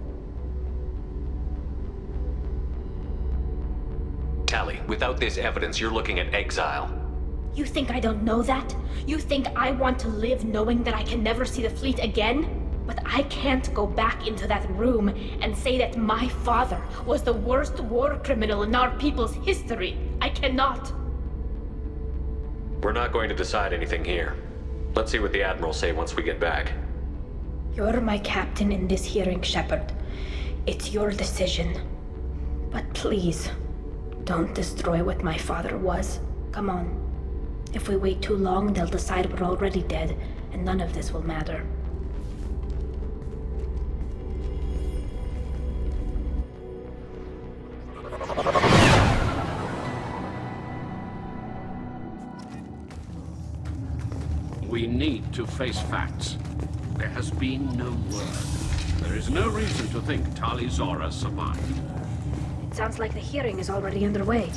S4: Tali, without this evidence, you're looking at exile.
S1: You think I don't know that? You think I want to live knowing that I can never see the fleet again? But I can't go back into that room and say that my father was the worst war criminal in our people's history. I cannot.
S4: We're not going to decide anything here. Let's see what the Admirals say once we get back.
S1: You're my captain in this hearing, Shepard. It's your decision. But please, don't destroy what my father was. Come on. If we wait too long, they'll decide we're already dead, and none of this will matter.
S9: We need to face facts. There has been no word. There is no reason to think Tali Zora survived.
S1: It's Sounds like the hearing is already underway.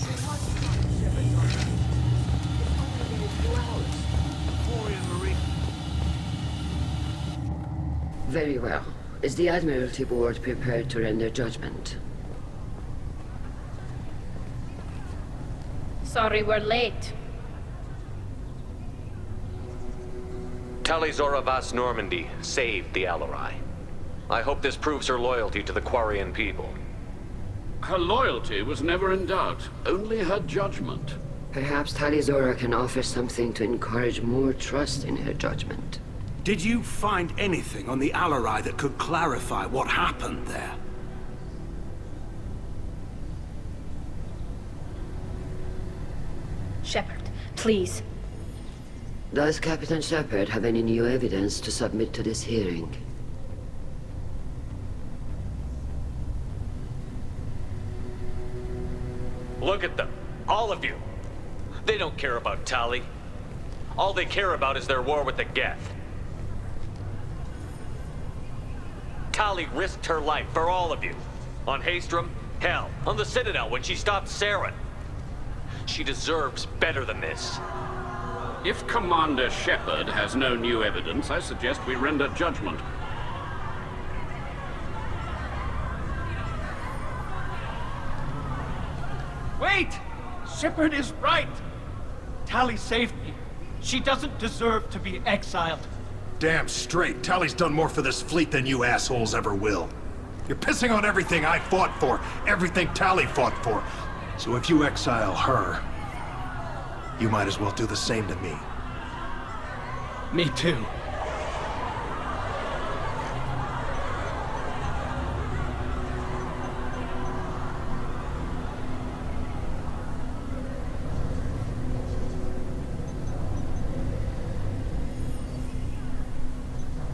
S8: Very well. Is the Admiralty Board prepared to render judgment?
S1: Sorry we're late.
S4: Tali Zora Vas Normandy saved the Alarai. I hope this proves her loyalty to the Quarian people.
S9: Her loyalty was never in doubt, only her judgment.
S8: Perhaps Tali Zora can offer something to encourage more trust in her judgment.
S10: Did you find anything on the Alarai that could clarify what happened there?
S1: Shepard, please.
S8: Does Captain Shepard have any new evidence to submit to this hearing?
S4: Look at them, all of you. They don't care about Tali. All they care about is their war with the Geth. Tali risked her life for all of you. On Haestrom, hell, on the Citadel when she stopped Saren. She deserves better than this.
S9: If Commander Shepard has no new evidence, I suggest we render judgment.
S13: Wait! Shepard is right! Tali saved me. She doesn't deserve to be exiled.
S14: Damn straight. Tali's done more for this fleet than you assholes ever will. You're pissing on everything I fought for, everything Tali fought for. So if you exile her, you might as well do the same to me.
S13: Me too.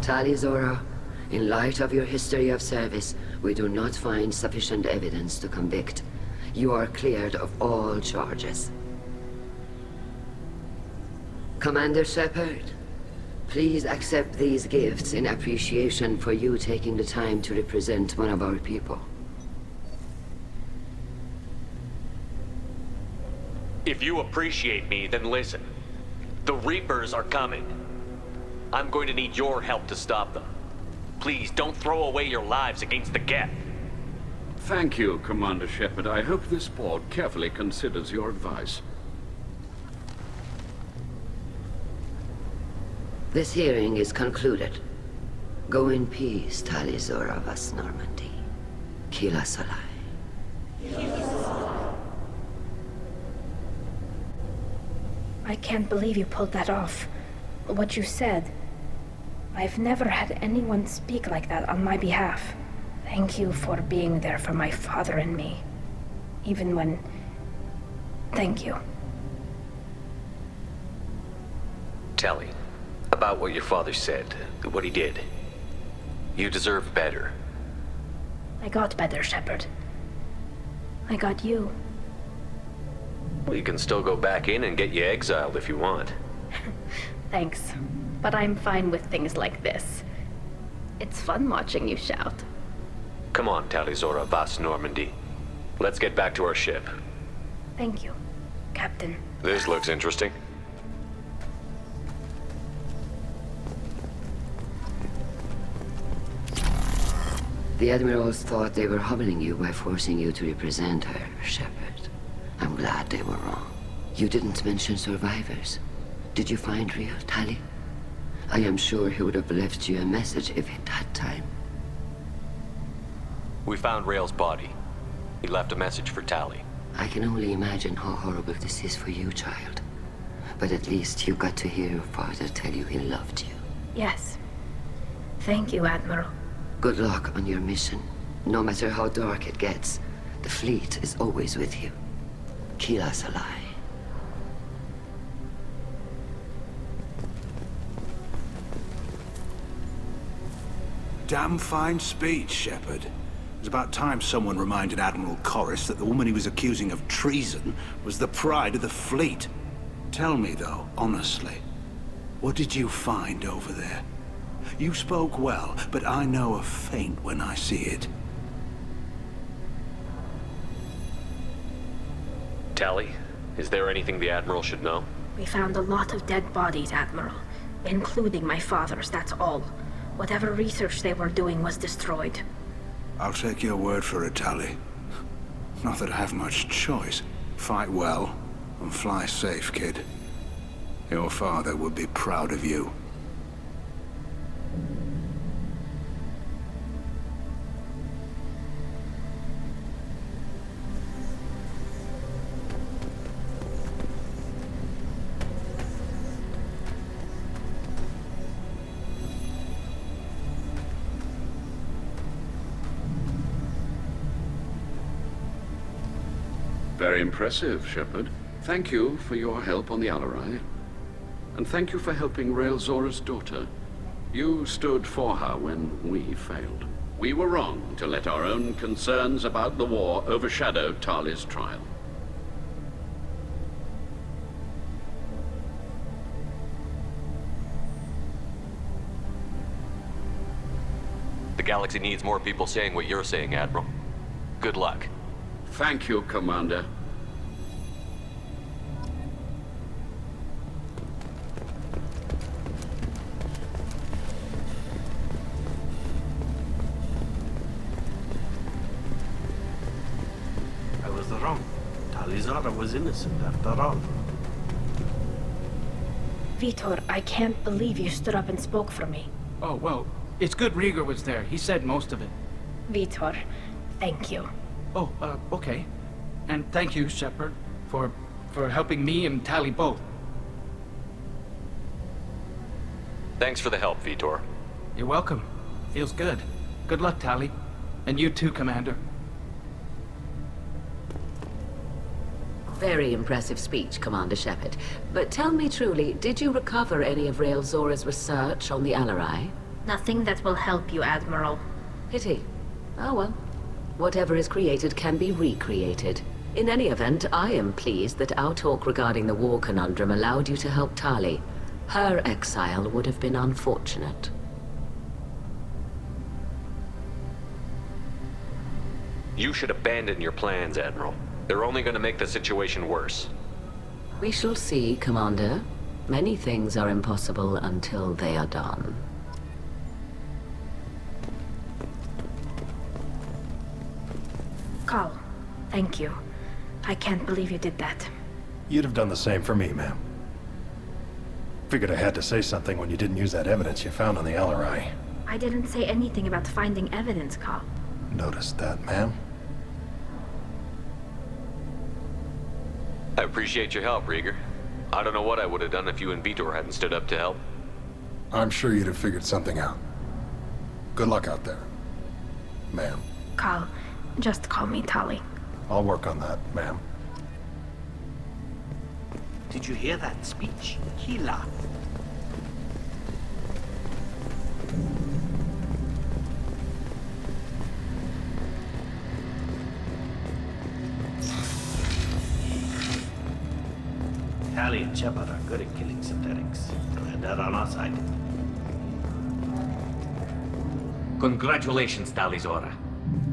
S8: Tali Zora, in light of your history of service, we do not find sufficient evidence to convict. You are cleared of all charges. Commander Shepard, please accept these gifts in appreciation for you taking the time to represent one of our people.
S4: If you appreciate me, then listen. The Reapers are coming. I'm going to need your help to stop them. Please, don't throw away your lives against the Geth.
S9: Thank you, Commander Shepard. I hope this board carefully considers your advice.
S8: This hearing is concluded. Go in peace, Tali Zora Vas Normandy. Kila Salai.
S1: I can't believe you pulled that off. What you said. I've never had anyone speak like that on my behalf. Thank you for being there for my father and me. Even when... Thank you.
S4: Tali, about what your father said, what he did. You deserve better.
S1: I got better, Shepard. I got you.
S4: Well, you can still go back in and get you exiled if you want.
S1: Thanks. But I'm fine with things like this. It's fun watching you shout.
S4: Come on, Tali Zora Vas Normandy. Let's get back to our ship.
S1: Thank you, Captain.
S4: This looks interesting.
S8: The Admirals thought they were humbling you by forcing you to represent her, Shepard. I'm glad they were wrong. You didn't mention survivors. Did you find real Tali? I am sure he would have left you a message if he'd had time.
S4: We found Rael's body. He left a message for Tali.
S8: I can only imagine how horrible this is for you, child. But at least you got to hear your father tell you he loved you.
S1: Yes. Thank you, Admiral.
S8: Good luck on your mission. No matter how dark it gets, the fleet is always with you. Kila Salai.
S10: Damn fine speech, Shepard. It was about time someone reminded Admiral Corris that the woman he was accusing of treason was the pride of the fleet. Tell me, though, honestly, what did you find over there? You spoke well, but I know a feint when I see it.
S4: Tali, is there anything the Admiral should know?
S1: We found a lot of dead bodies, Admiral. Including my father's, that's all. Whatever research they were doing was destroyed.
S10: I'll take your word for it, Tali. Not that I have much choice. Fight well, and fly safe, kid. Your father would be proud of you.
S9: Very impressive, Shepard. Thank you for your help on the Alarai. And thank you for helping Rael Zora's daughter. You stood for her when we failed. We were wrong to let our own concerns about the war overshadow Tali's trial.
S4: The galaxy needs more people saying what you're saying, Admiral. Good luck.
S9: Thank you, Commander.
S7: I was wrong. Tali Zora was innocent after all.
S1: Vitor, I can't believe you stood up and spoke for me.
S13: Oh, well, it's good Rieger was there. He said most of it.
S1: Vitor, thank you.
S13: Oh, okay. And thank you, Shepard, for helping me and Tali both.
S4: Thanks for the help, Vitor.
S13: You're welcome. Feels good. Good luck, Tali. And you too, Commander.
S11: Very impressive speech, Commander Shepard. But tell me truly, did you recover any of Rael Zora's research on the Alarai?
S1: Nothing that will help you, Admiral.
S11: Pity. Oh well. Whatever is created can be recreated. In any event, I am pleased that our talk regarding the war conundrum allowed you to help Tali. Her exile would have been unfortunate.
S4: You should abandon your plans, Admiral. They're only going to make the situation worse.
S11: We shall see, Commander. Many things are impossible until they are done.
S1: Carl, thank you. I can't believe you did that.
S14: You'd have done the same for me, ma'am. Figured I had to say something when you didn't use that evidence you found on the Alarai.
S1: I didn't say anything about finding evidence, Carl.
S14: Noticed that, ma'am.
S4: I appreciate your help, Rieger. I don't know what I would have done if you and Vitor hadn't stood up to help.
S14: I'm sure you'd have figured something out. Good luck out there, ma'am.
S1: Carl, just call me Tali.
S14: I'll work on that, ma'am.
S7: Did you hear that speech? He laughed. Tali and Shepard are good at killing synthetics. And they're on our side.
S3: Congratulations, Tali Zora.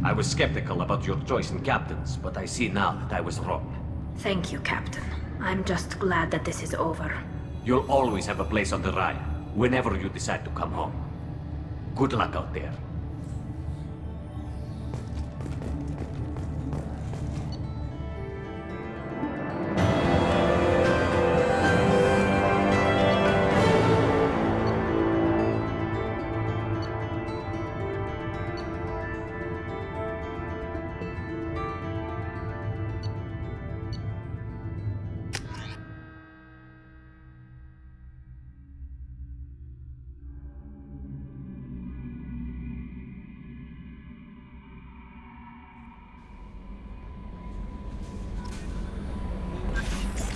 S3: I was skeptical about your choice in captains, but I see now that I was wrong.
S1: Thank you, Captain. I'm just glad that this is over.
S3: You'll always have a place on the Raya, whenever you decide to come home. Good luck out there.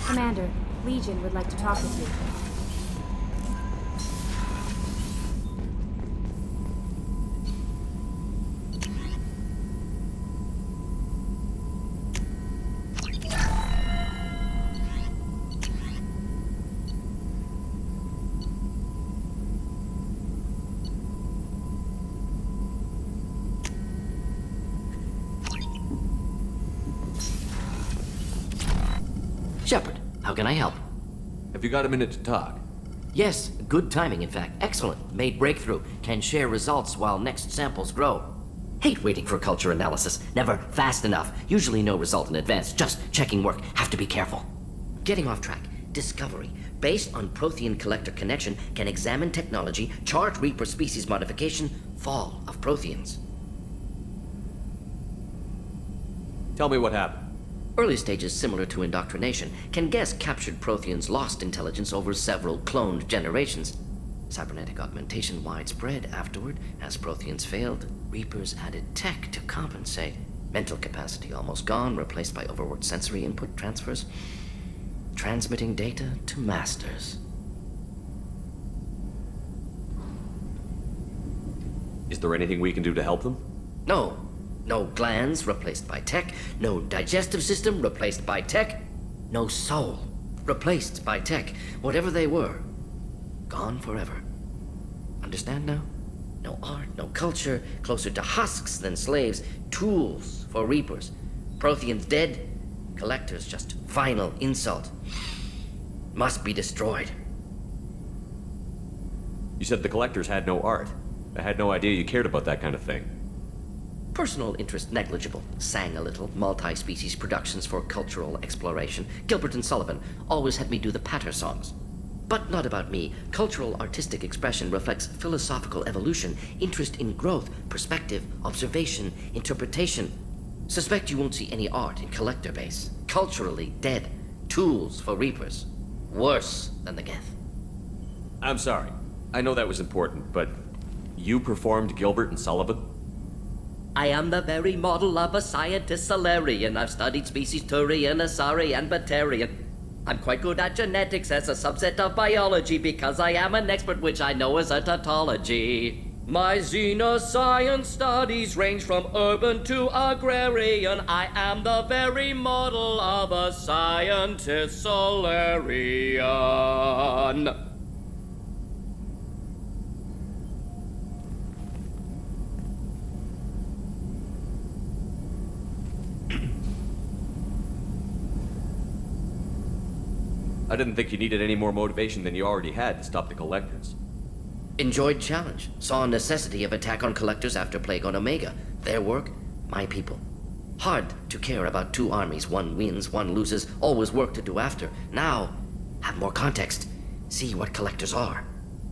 S15: Commander, Legion would like to talk with you.
S16: How can I help?
S3: Have you got a minute to talk?
S16: Yes, good timing, in fact. Excellent. Made breakthrough. Can share results while next samples grow. Hate waiting for culture analysis. Never fast enough. Usually no result in advance. Just checking work. Have to be careful. Getting off track. Discovery. Based on Prothean collector connection, can examine technology, chart Reaper species modification, fall of Protheans.
S3: Tell me what happened.
S16: Early stages similar to indoctrination, can guess captured Protheans lost intelligence over several cloned generations. Cybernetic augmentation widespread afterward. As Protheans failed, Reapers added tech to compensate. Mental capacity almost gone, replaced by overworked sensory input transfers. Transmitting data to masters.
S3: Is there anything we can do to help them?
S16: No. No glands replaced by tech. No digestive system replaced by tech. No soul replaced by tech. Whatever they were, gone forever. Understand now? No art, no culture, closer to husks than slaves. Tools for Reapers. Protheans dead. Collectors just final insult. Must be destroyed.
S3: You said the collectors had no art. I had no idea you cared about that kind of thing.
S16: Personal interest negligible. Sang a little. Multi-species productions for cultural exploration. Gilbert and Sullivan always had me do the patter songs. But not about me. Cultural artistic expression reflects philosophical evolution, interest in growth, perspective, observation, interpretation. Suspect you won't see any art in collector base. Culturally dead. Tools for Reapers. Worse than the Geth.
S3: I'm sorry. I know that was important, but you performed Gilbert and Sullivan?
S16: I am the very model of a scientist Solarian. I've studied species Turian, Asari, and Batarian. I'm quite good at genetics as a subset of biology because I am an expert, which I know is a tautology. My xenoscience studies range from urban to agrarian. I am the very model of a scientist Solarian.
S3: I didn't think you needed any more motivation than you already had to stop the collectors.
S16: Enjoyed challenge. Saw necessity of attack on collectors after Plague on Omega. Their work, my people. Hard to care about two armies. One wins, one loses. Always work to do after. Now, have more context. See what collectors are.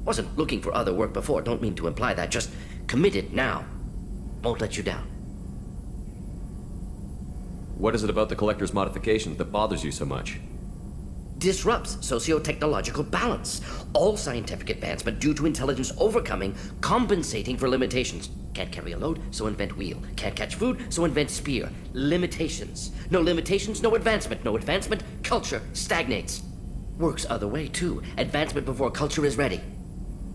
S16: Wasn't looking for other work before. Don't mean to imply that. Just committed now. Won't let you down.
S3: What is it about the collector's modifications that bothers you so much?
S16: Disrupts socio-technological balance. All scientific advancement due to intelligence overcoming, compensating for limitations. Can't carry a load, so invent wheel. Can't catch food, so invent spear. Limitations. No limitations, no advancement. No advancement, culture stagnates. Works other way, too. Advancement before culture is ready.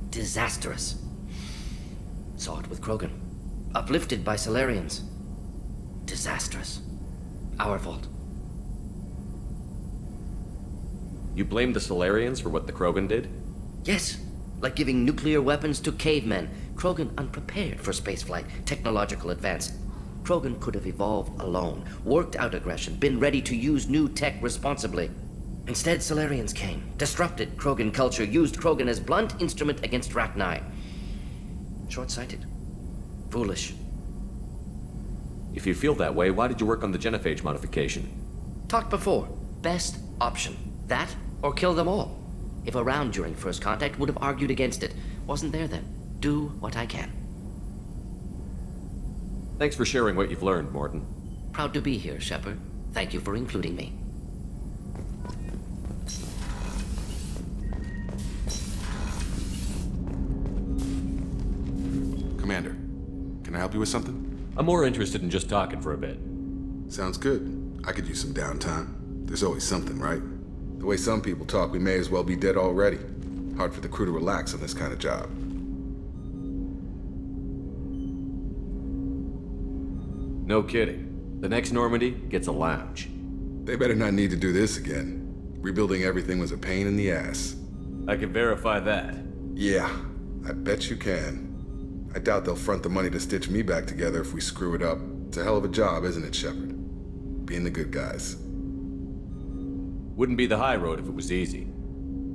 S16: Disastrous. Saw it with Krogan. Uplifted by Solarians. Disastrous. Our fault.
S3: You blame the Solarians for what the Krogan did?
S16: Yes, like giving nuclear weapons to cavemen. Krogan unprepared for spaceflight, technological advance. Krogan could have evolved alone, worked out aggression, been ready to use new tech responsibly. Instead, Solarians came, disrupted Krogan culture, used Krogan as blunt instrument against Rachni. Short-sighted. Foolish.
S3: If you feel that way, why did you work on the genophage modification?
S16: Talked before. Best option. That, or kill them all. If around during first contact, would have argued against it. Wasn't there then. Do what I can.
S3: Thanks for sharing what you've learned, Morton.
S16: Proud to be here, Shepard. Thank you for including me.
S17: Commander, can I help you with something?
S3: I'm more interested in just talking for a bit.
S17: Sounds good. I could use some downtime. There's always something, right? The way some people talk, we may as well be dead already. Hard for the crew to relax on this kind of job.
S3: No kidding. The next Normandy gets a lounge.
S17: They better not need to do this again. Rebuilding everything was a pain in the ass.
S3: I can verify that.
S17: Yeah, I bet you can. I doubt they'll front the money to stitch me back together if we screw it up. It's a hell of a job, isn't it, Shepard? Being the good guys.
S4: Wouldn't be the high road if it was easy.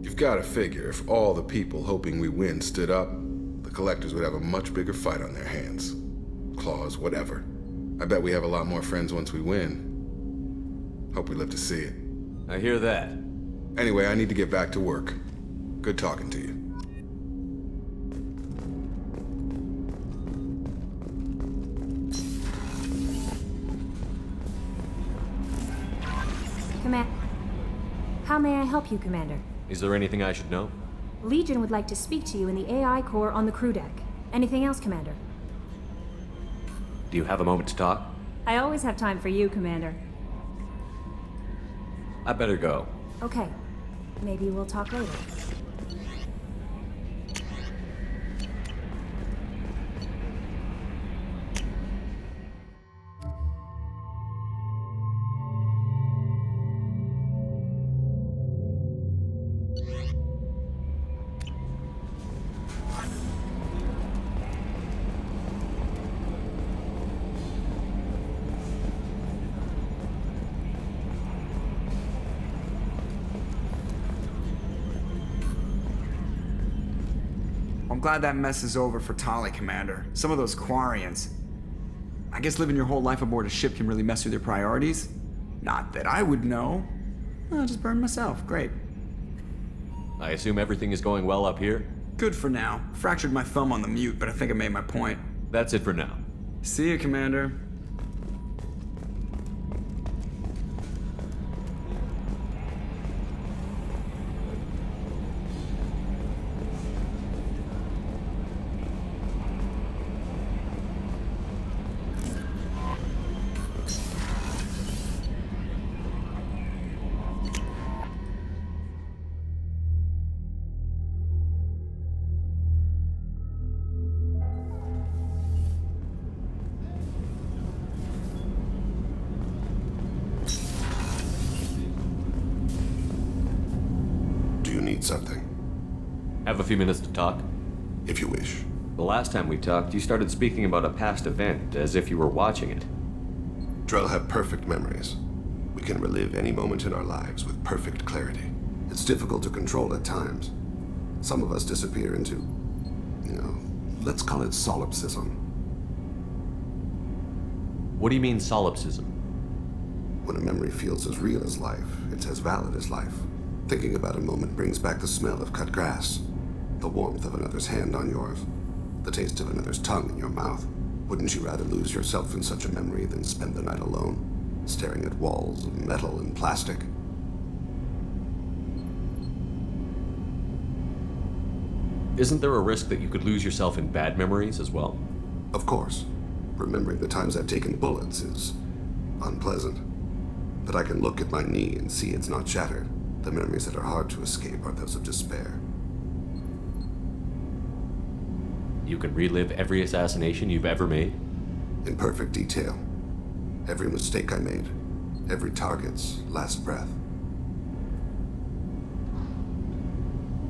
S17: You've got to figure if all the people hoping we win stood up, the collectors would have a much bigger fight on their hands. Claws, whatever. I bet we have a lot more friends once we win. Hope we live to see it.
S4: I hear that.
S17: Anyway, I need to get back to work. Good talking to you.
S15: How may I help you, Commander?
S4: Is there anything I should know?
S15: Legion would like to speak to you in the AI core on the crew deck. Anything else, Commander?
S4: Do you have a moment to talk?
S15: I always have time for you, Commander.
S4: I better go.
S15: Okay. Maybe we'll talk later.
S18: I'm glad that mess is over for Tali, Commander. Some of those Quarians. I guess living your whole life aboard a ship can really mess with your priorities. Not that I would know. I'll just burn myself. Great.
S4: I assume everything is going well up here?
S18: Good for now. Fractured my thumb on the mute, but I think I made my point.
S4: That's it for now.
S18: See you, Commander.
S19: Something.
S4: Have a few minutes to talk?
S19: If you wish.
S4: The last time we talked, you started speaking about a past event, as if you were watching it.
S19: Drell have perfect memories. We can relive any moment in our lives with perfect clarity. It's difficult to control at times. Some of us disappear into, let's call it solipsism.
S4: What do you mean, solipsism?
S19: When a memory feels as real as life, it's as valid as life. Thinking about a moment brings back the smell of cut grass, the warmth of another's hand on yours, the taste of another's tongue in your mouth. Wouldn't you rather lose yourself in such a memory than spend the night alone, staring at walls of metal and plastic?
S4: Isn't there a risk that you could lose yourself in bad memories as well?
S19: Of course. Remembering the times I've taken bullets is unpleasant. But I can look at my knee and see it's not shattered. The memories that are hard to escape are those of despair.
S4: You can relive every assassination you've ever made?
S19: In perfect detail. Every mistake I made. Every target's last breath.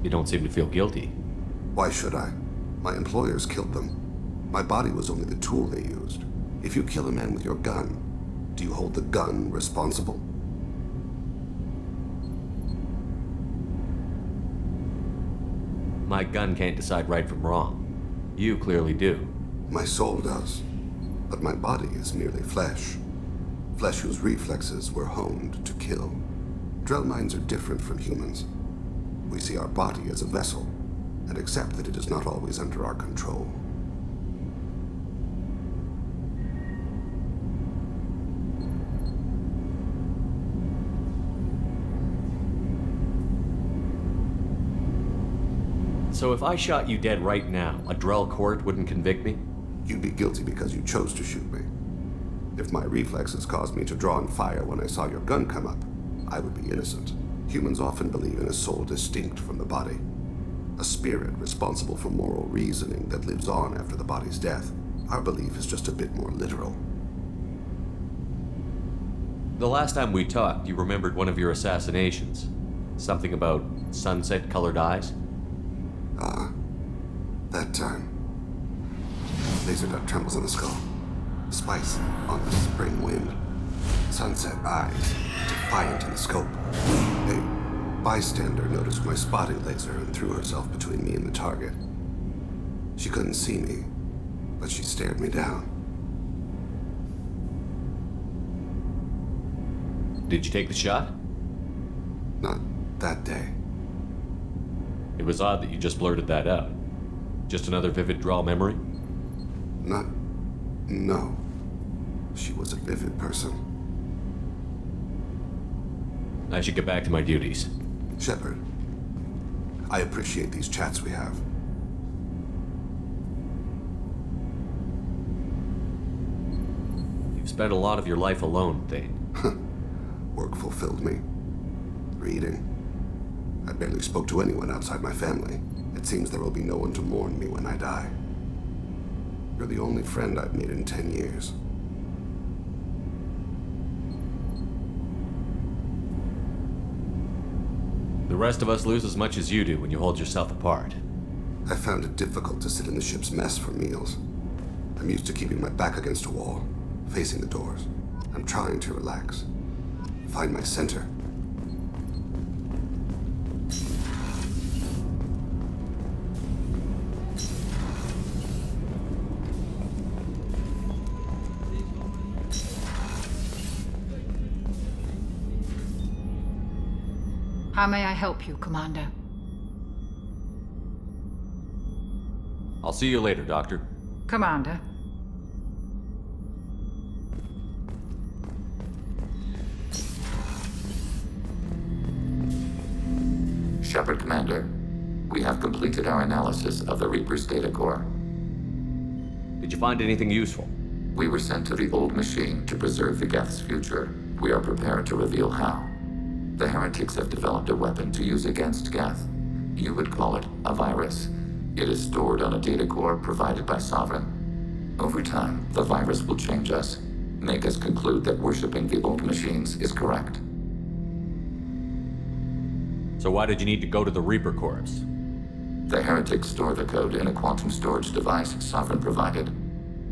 S4: You don't seem to feel guilty.
S19: Why should I? My employers killed them. My body was only the tool they used. If you kill a man with your gun, do you hold the gun responsible?
S4: My gun can't decide right from wrong. You clearly do.
S19: My soul does. But my body is merely flesh. Flesh whose reflexes were honed to kill. Drell minds are different from humans. We see our body as a vessel, and accept that it is not always under our control.
S4: So if I shot you dead right now, a Drell court wouldn't convict me?
S19: You'd be guilty because you chose to shoot me. If my reflexes caused me to draw and fire when I saw your gun come up, I would be innocent. Humans often believe in a soul distinct from the body. A spirit responsible for moral reasoning that lives on after the body's death. Our belief is just a bit more literal.
S4: The last time we talked, you remembered one of your assassinations. Something about sunset-colored eyes?
S19: That time. Laser dot trembles in the skull. Spice on the spring wind. Sunset eyes, defiant in the scope. Bystander noticed my spotting laser and threw herself between me and the target. She couldn't see me, but she stared me down.
S4: Did you take the shot?
S19: Not that day.
S4: It was odd that you just blurted that out. Just another vivid draw memory?
S19: No. She was a vivid person.
S4: I should get back to my duties.
S19: Shepard, I appreciate these chats we have.
S4: You've spent a lot of your life alone, Thane.
S19: Work fulfilled me. Reading. I barely spoke to anyone outside my family. It seems there will be no one to mourn me when I die. You're the only friend I've made in 10 years.
S4: The rest of us lose as much as you do when you hold yourself apart.
S19: I found it difficult to sit in the ship's mess for meals. I'm used to keeping my back against a wall, facing the doors. I'm trying to relax. Find my center.
S20: How may I help you, Commander?
S4: I'll see you later, Doctor.
S20: Commander.
S5: Shepard, Commander. We have completed our analysis of the Reaper's data core.
S4: Did you find anything useful?
S5: We were sent to the old machine to preserve the Geth's future. We are prepared to reveal how. The heretics have developed a weapon to use against Geth. You would call it a virus. It is stored on a data core provided by Sovereign. Over time, the virus will change us, make us conclude that worshipping the old machines is correct.
S4: So why did you need to go to the Reaper Corps?
S5: The heretics store the code in a quantum storage device Sovereign provided.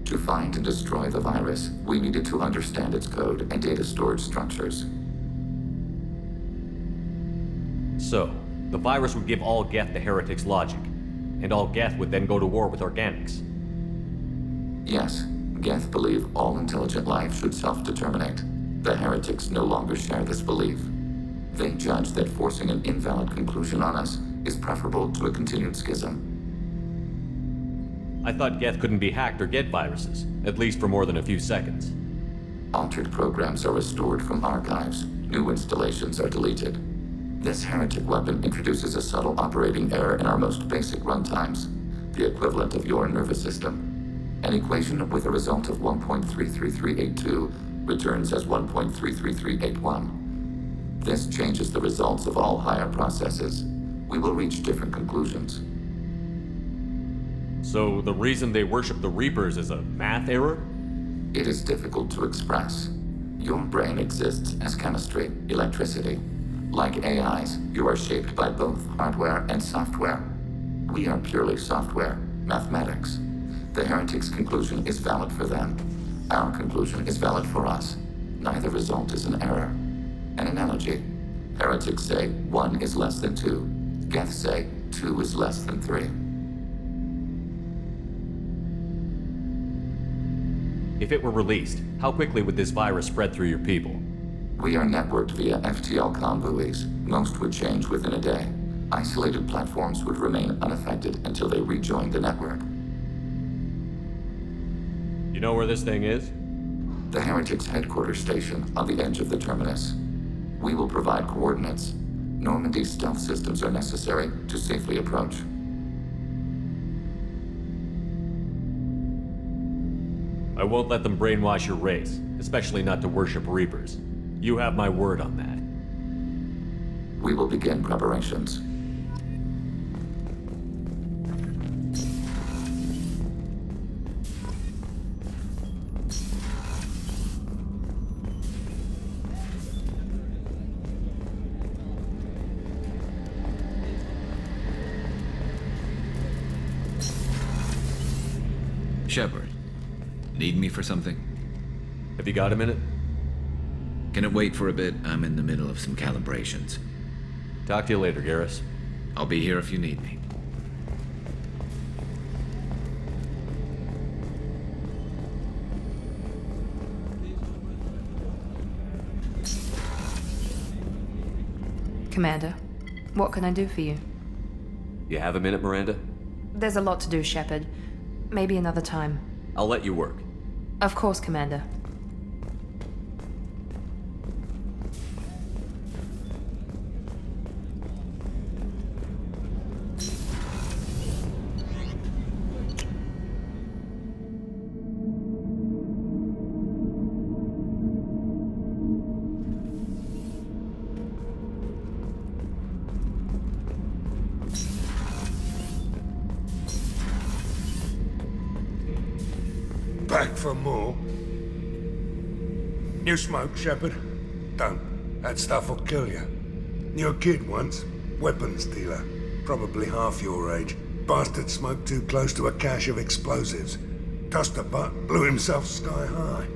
S5: To find and destroy the virus, we needed to understand its code and data storage structures.
S4: So, the virus would give all Geth the heretics' logic, and all Geth would then go to war with organics.
S5: Yes, Geth believe all intelligent life should self-determinate. The heretics no longer share this belief. They judge that forcing an invalid conclusion on us is preferable to a continued schism.
S4: I thought Geth couldn't be hacked or get viruses, at least for more than a few seconds.
S5: Altered programs are restored from archives. New installations are deleted. This heretic weapon introduces a subtle operating error in our most basic runtimes, the equivalent of your nervous system. An equation with a result of 1.33382 returns as 1.33381. This changes the results of all higher processes. We will reach different conclusions.
S4: So the reason they worship the Reapers is a math error?
S5: It is difficult to express. Your brain exists as chemistry, electricity. Like AIs, you are shaped by both hardware and software. We are purely software, mathematics. The heretics' conclusion is valid for them. Our conclusion is valid for us. Neither result is an error. An analogy. Heretics say 1 is less than 2. Geth say 2 is less than 3.
S4: If it were released, how quickly would this virus spread through your people?
S5: We are networked via FTL buoys. Most would change within a day. Isolated platforms would remain unaffected until they rejoined the network.
S4: You know where this thing is?
S5: The heretics' headquarters station on the edge of the terminus. We will provide coordinates. Normandy's stealth systems are necessary to safely approach.
S4: I won't let them brainwash your race, especially not to worship Reapers. You have my word on that.
S5: We will begin preparations.
S21: Shepard, need me for something?
S4: Have you got a minute?
S21: Can it wait for a bit? I'm in the middle of some calibrations.
S4: Talk to you later, Garrus.
S21: I'll be here if you need me.
S6: Commander, what can I do for you?
S4: You have a minute, Miranda?
S6: There's a lot to do, Shepard. Maybe another time.
S4: I'll let you work.
S6: Of course, Commander.
S22: Back for more? You smoke, Shepard? Don't. That stuff will kill you. You're a kid once. Weapons dealer. Probably half your age. Bastard smoked too close to a cache of explosives. Tossed a butt, blew himself sky high.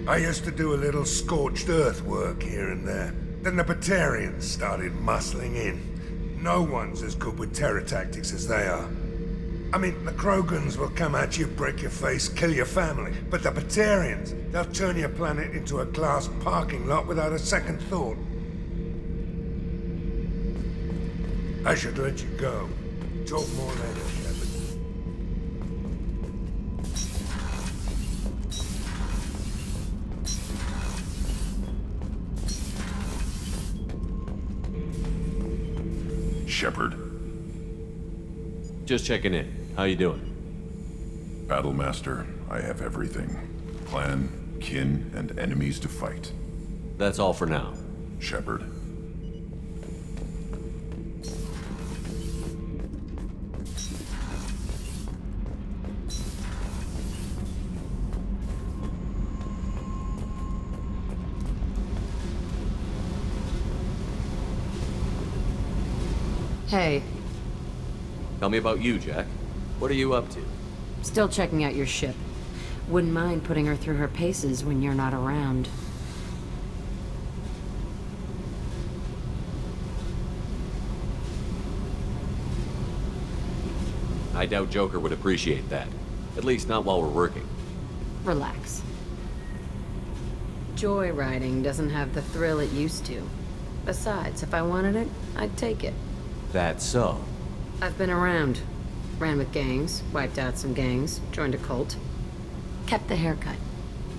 S22: I used to do a little scorched earth work here and there. Then the Batarians started muscling in. No one's as good with terror tactics as they are. I mean, the Krogans will come at you, break your face, kill your family. But the Batarians, they'll turn your planet into a glass parking lot without a second thought. I should let you go. Talk more later, Shepard.
S23: Shepard.
S4: Just checking in. How you doing?
S23: Battlemaster, I have everything. Clan, kin, and enemies to fight.
S4: That's all for now.
S23: Shepard.
S24: Hey,
S4: Tell me about you, Jack. What are you up to?
S24: still checking out your ship. Wouldn't mind putting her through her paces when you're not around.
S4: I doubt Joker would appreciate that. At least not while we're working.
S24: Relax. Joyriding doesn't have the thrill it used to. Besides, if I wanted it, I'd take it.
S4: That's so.
S24: I've been around. Ran with gangs, wiped out some gangs, joined a cult. Kept the haircut.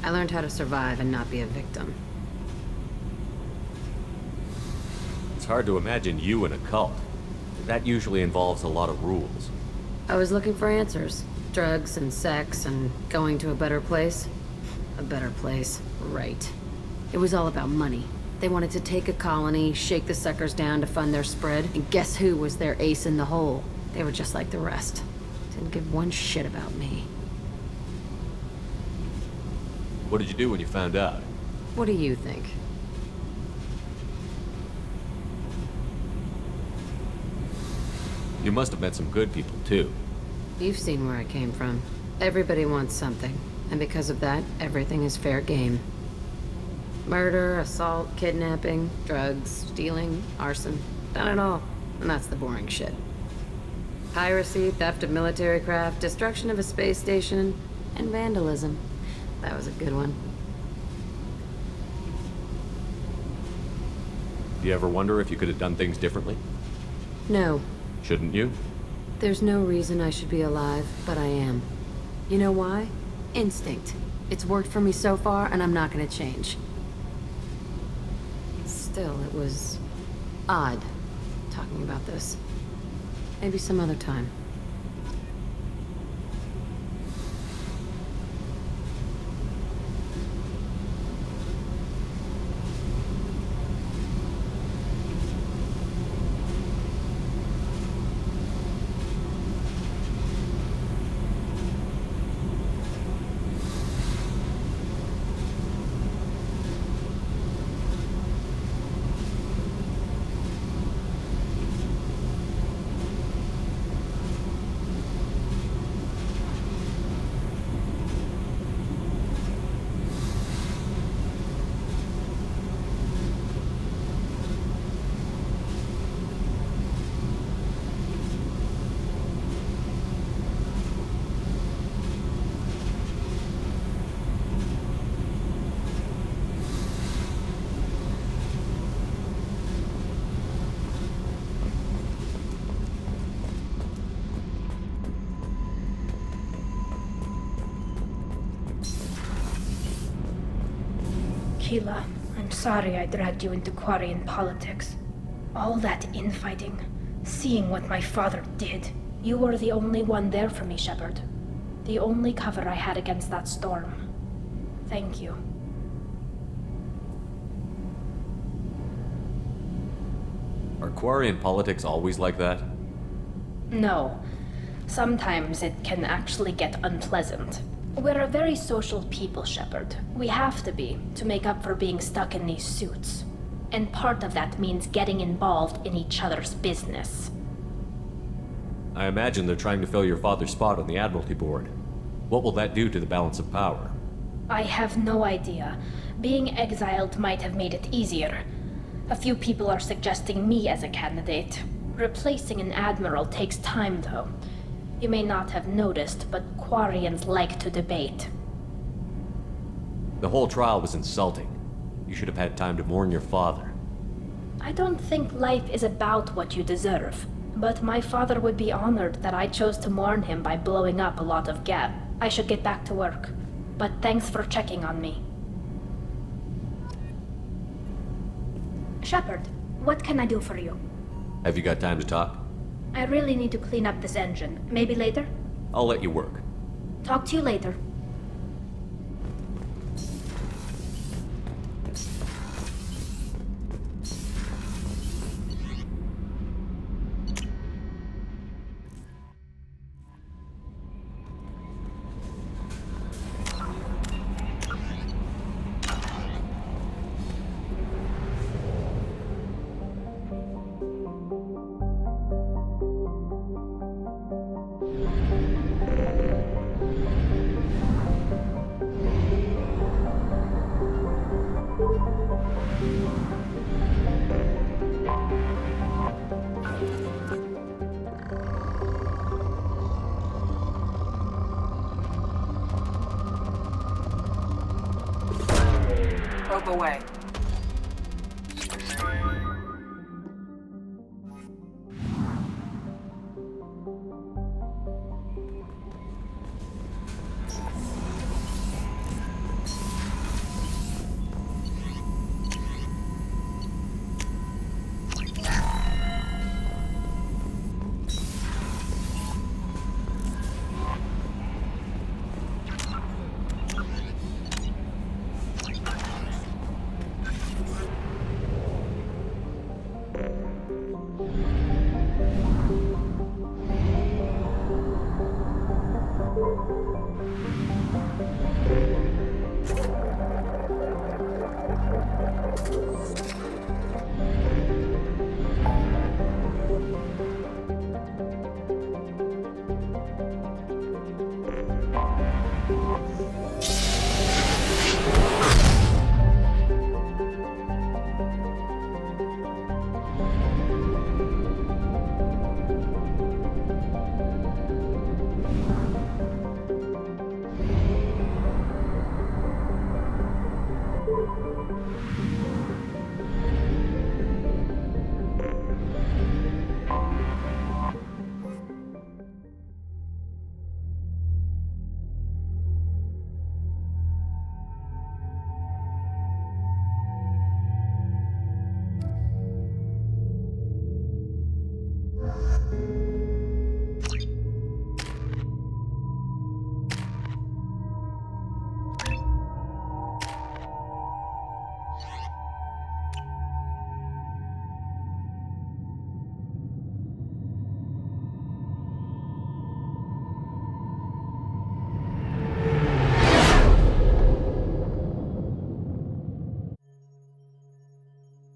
S24: I learned how to survive and not be a victim.
S4: It's hard to imagine you in a cult. That usually involves a lot of rules.
S24: I was looking for answers. Drugs and sex and going to a better place. A better place, right. It was all about money. They wanted to take a colony, shake the suckers down to fund their spread, and guess who was their ace in the hole? They were just like the rest. Didn't give one shit about me.
S4: What did you do when you found out?
S24: What do you think?
S4: You must have met some good people, too.
S24: You've seen where I came from. Everybody wants something, and because of that, everything is fair game. Murder, assault, kidnapping, drugs, stealing, arson. Done it all. And that's the boring shit. Piracy, theft of military craft, destruction of a space station, and vandalism. That was a good one.
S4: Do you ever wonder if you could have done things differently?
S24: No.
S4: Shouldn't you?
S24: There's no reason I should be alive, but I am. You know why? Instinct. It's worked for me so far, and I'm not gonna change. Still, it was odd talking about this. Maybe some other time.
S1: Tila, I'm sorry I dragged you into Quarian politics. All that infighting, seeing what my father did. You were the only one there for me, Shepard. The only cover I had against that storm. Thank you.
S2: Are Quarian politics always like that?
S1: No. Sometimes it can actually get unpleasant. We're a very social people, Shepard. We have to be, to make up for being stuck in these suits. And part of that means getting involved in each other's business.
S2: I imagine they're trying to fill your father's spot on the Admiralty Board. What will that do to the balance of power?
S1: I have no idea. Being exiled might have made it easier. A few people are suggesting me as a candidate. Replacing an admiral takes time, though. You may not have noticed, but Quarians like to debate.
S2: The whole trial was insulting. You should have had time to mourn your father.
S1: I don't think life is about what you deserve. But my father would be honored that I chose to mourn him by blowing up a lot of gas. I should get back to work. But thanks for checking on me. Shepard, what can I do for you?
S2: Have you got time to talk?
S1: I really need to clean up this engine. Maybe later?
S2: I'll let you work.
S1: Talk to you later.
S20: Probe away.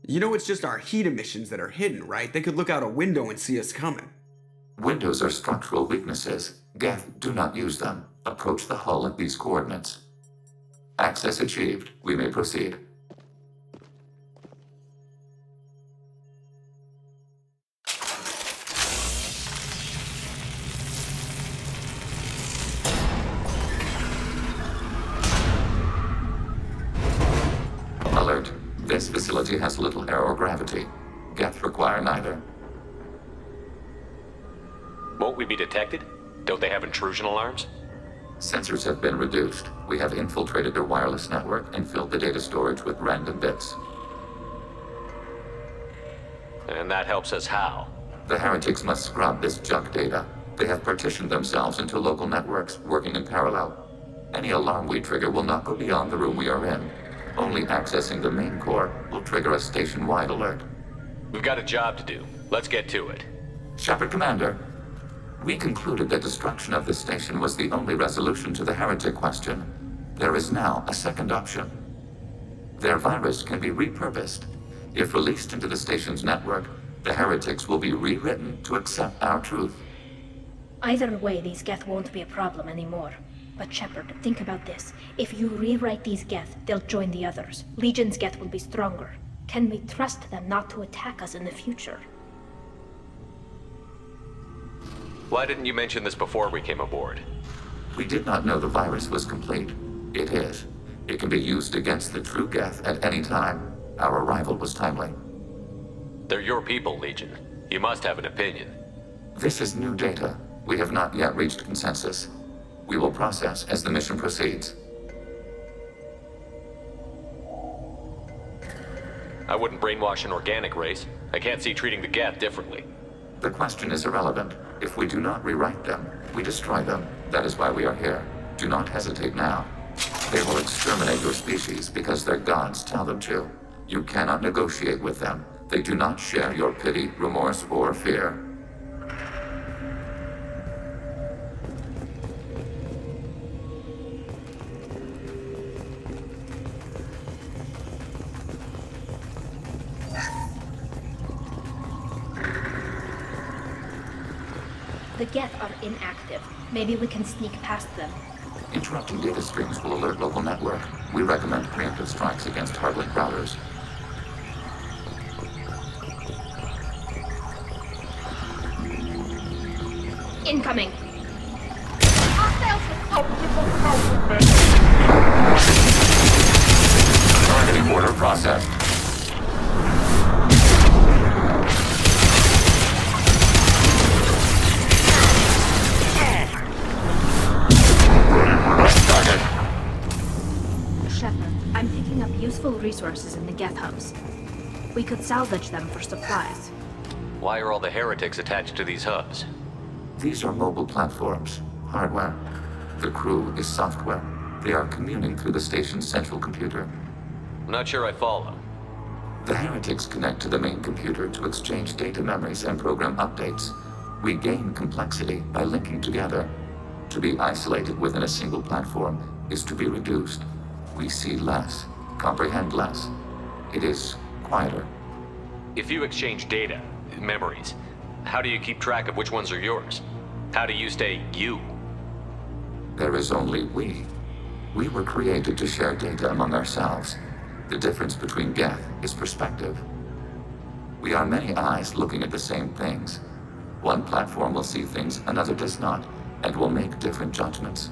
S18: You know it's just our heat emissions that are hidden, right? They could look out a window and see us coming.
S5: Windows are structural weaknesses. Geth, do not use them. Approach the hull at these coordinates. Access achieved. We may proceed. Alert. This facility has little aerogravity. Geth require neither.
S4: Won't we be detected? Don't they have intrusion alarms?
S5: Sensors have been reduced. We have infiltrated their wireless network and filled the data storage with random bits.
S4: And that helps us how?
S5: The heretics must scrub this junk data. They have partitioned themselves into local networks, working in parallel. Any alarm we trigger will not go beyond the room we are in. Only accessing the main core will trigger a station-wide alert.
S4: We've got a job to do. Let's get to it.
S5: Shepard Commander, we concluded that destruction of this station was the only resolution to the heretic question. There is now a second option. Their virus can be repurposed. If released into the station's network, the heretics will be rewritten to accept our truth.
S1: Either way, these Geth won't be a problem anymore. But Shepard, think about this. If you rewrite these Geth, they'll join the others. Legion's Geth will be stronger. Can we trust them not to attack us in the future?
S4: Why didn't you mention this before we came aboard?
S5: We did not know the virus was complete. It is. It can be used against the true Geth at any time. Our arrival was timely.
S4: They're your people, Legion. You must have an opinion.
S5: This is new data. We have not yet reached consensus. We will process as the mission proceeds.
S4: I wouldn't brainwash an organic race. I can't see treating the Geth differently.
S5: The question is irrelevant. If we do not rewrite them, we destroy them. That is why we are here. Do not hesitate now. They will exterminate your species because their gods tell them to. You cannot negotiate with them. They do not share your pity, remorse, or fear.
S1: The Geth are inactive. Maybe we can sneak past them.
S5: Interrupting data streams will alert local network. We recommend preemptive strikes against hardlink routers.
S1: Incoming!
S5: Targeting order processed.
S1: Shepard, I'm picking up useful resources in the Geth hubs. We could salvage them for supplies.
S4: Why are all the heretics attached to these hubs?
S5: These are mobile platforms, hardware. The crew is software. They are communing through the station's central computer.
S4: I'm not sure I follow.
S5: The heretics connect to the main computer to exchange data memories and program updates. We gain complexity by linking together. To be isolated within a single platform is to be reduced. We see less, comprehend less. It is quieter.
S4: If you exchange data, memories, how do you keep track of which ones are yours? How do you stay you?
S5: There is only we. We were created to share data among ourselves. The difference between Geth is perspective. We are many eyes looking at the same things. One platform will see things another does not, and will make different judgments.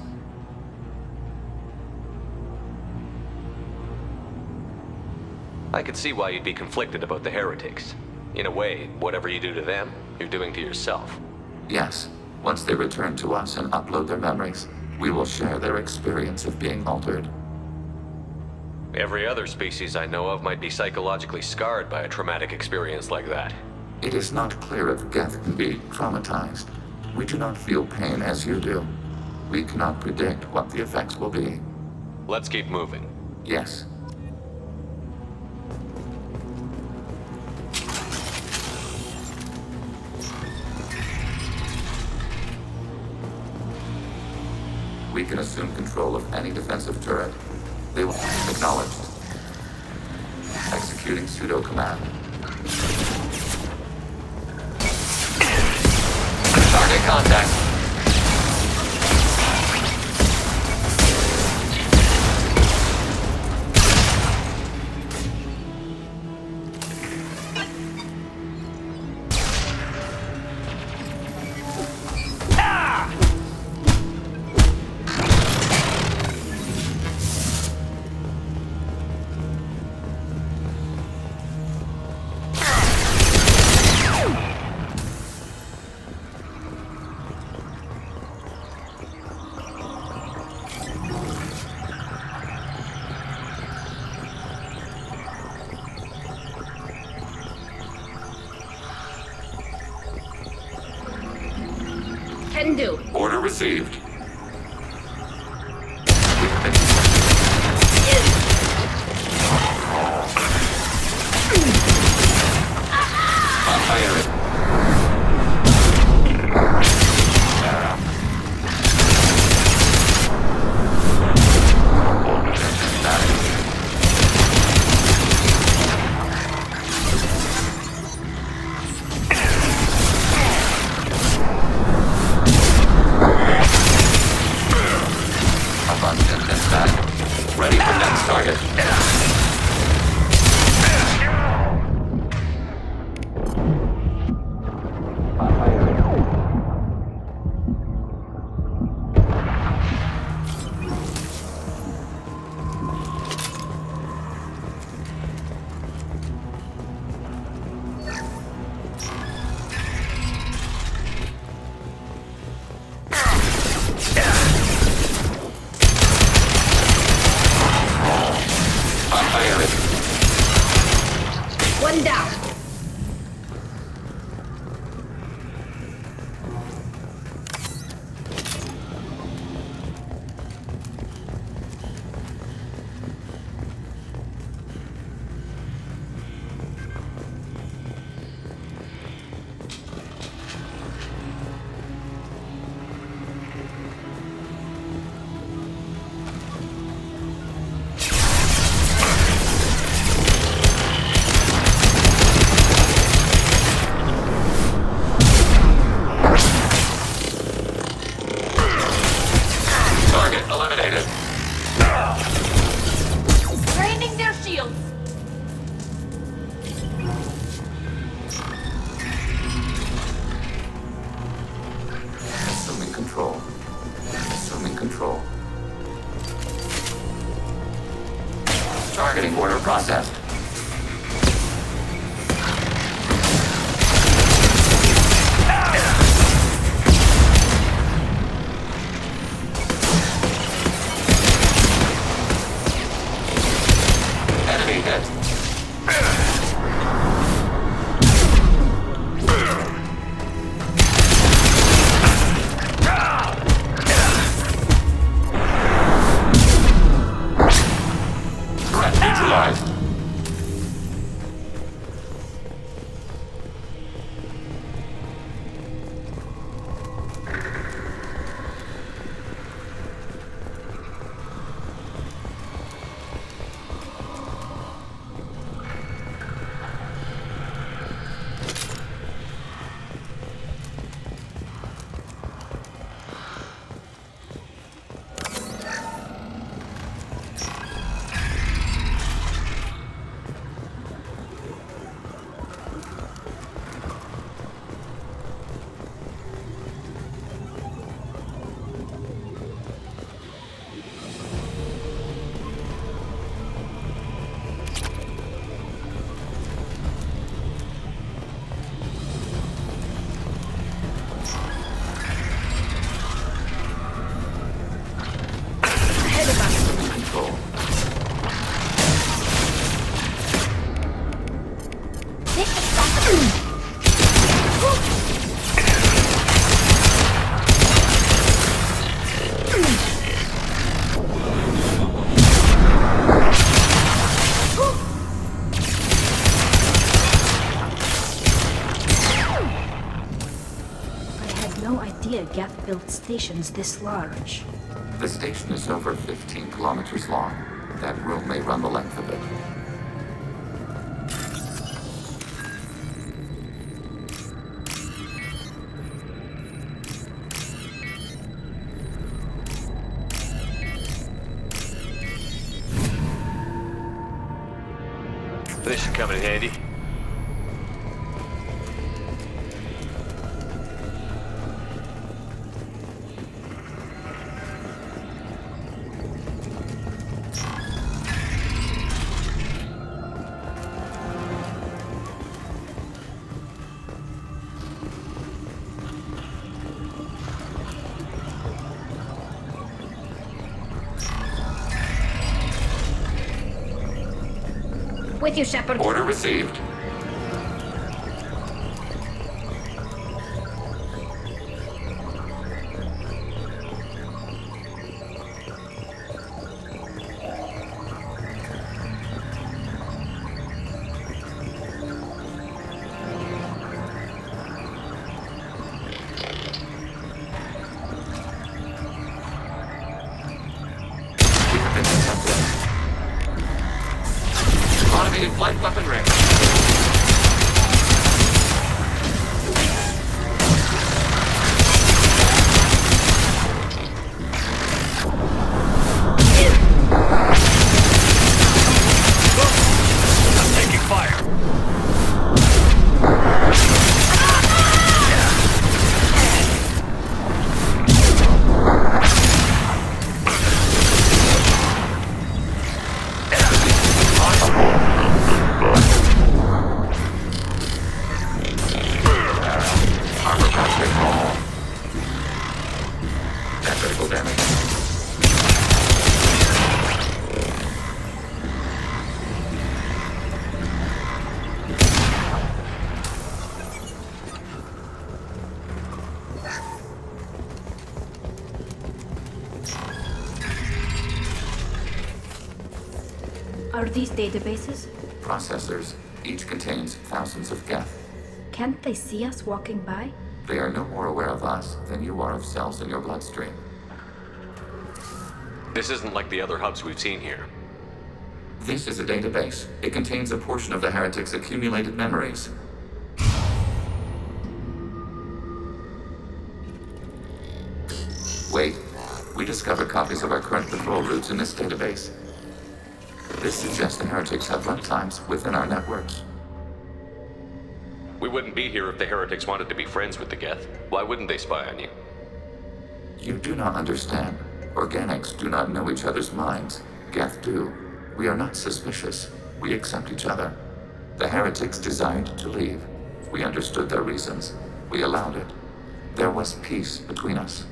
S4: I could see why you'd be conflicted about the heretics. In a way, whatever you do to them, you're doing to yourself.
S5: Yes, once they return to us and upload their memories, we will share their experience of being altered.
S4: Every other species I know of might be psychologically scarred by a traumatic experience like that.
S5: It is not clear if Geth can be traumatized. We do not feel pain as you do. We cannot predict what the effects will be.
S4: Let's keep moving.
S5: Yes. We can assume control of any defensive turret. They will be acknowledged. Executing pseudo command. Target contact.
S1: Can do.
S5: Order received. Ready for next target.
S1: One down.
S5: Target eliminated.
S1: Draining their shields.
S5: Assuming control. Assuming control. Targeting order processed. Enemy hit. Threat neutralized. Control.
S1: I had no idea Geth built stations this large.
S5: The station is over 15 kilometers long. That room may run the length of it.
S4: This should come in handy.
S1: With you, Shepard.
S5: Order received. Activating flight weapon range.
S4: I'm taking fire.
S5: Critical damage.
S1: Are these databases?
S5: Processors. Each contains thousands of geth.
S1: Can't they see us walking by?
S5: They are no more aware of us than you are of cells in your bloodstream.
S4: This isn't like the other hubs we've seen here.
S5: This is a database. It contains a portion of the heretics' accumulated memories. Wait. We discovered copies of our current patrol routes in this database. This suggests the heretics have runtimes within our networks.
S4: We wouldn't be here if the heretics wanted to be friends with the Geth. Why wouldn't they spy on you?
S5: You do not understand. Organics do not know each other's minds. Geth do. We are not suspicious. We accept each other. The heretics desired to leave. We understood their reasons. We allowed it. There was peace between us.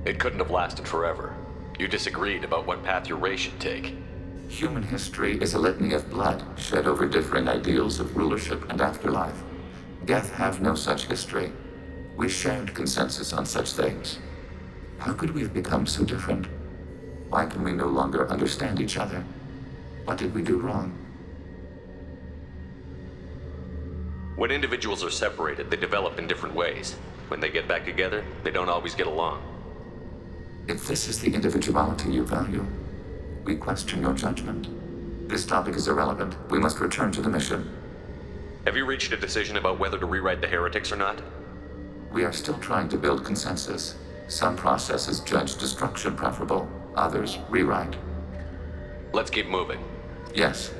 S4: It couldn't have lasted forever. You disagreed about what path your race should take.
S5: Human history is a litany of blood shed over differing ideals of rulership and afterlife. Geth have no such history. We shared consensus on such things. How could we have become so different? Why can we no longer understand each other? What did we do wrong?
S4: When individuals are separated, they develop in different ways. When they get back together, they don't always get along.
S5: If this is the individuality you value, we question your judgment. This topic is irrelevant. We must return to the mission.
S4: Have you reached a decision about whether to rewrite the heretics or not?
S5: We are still trying to build consensus. Some processes judge destruction preferable, others rewrite.
S4: Let's keep moving.
S5: Yes.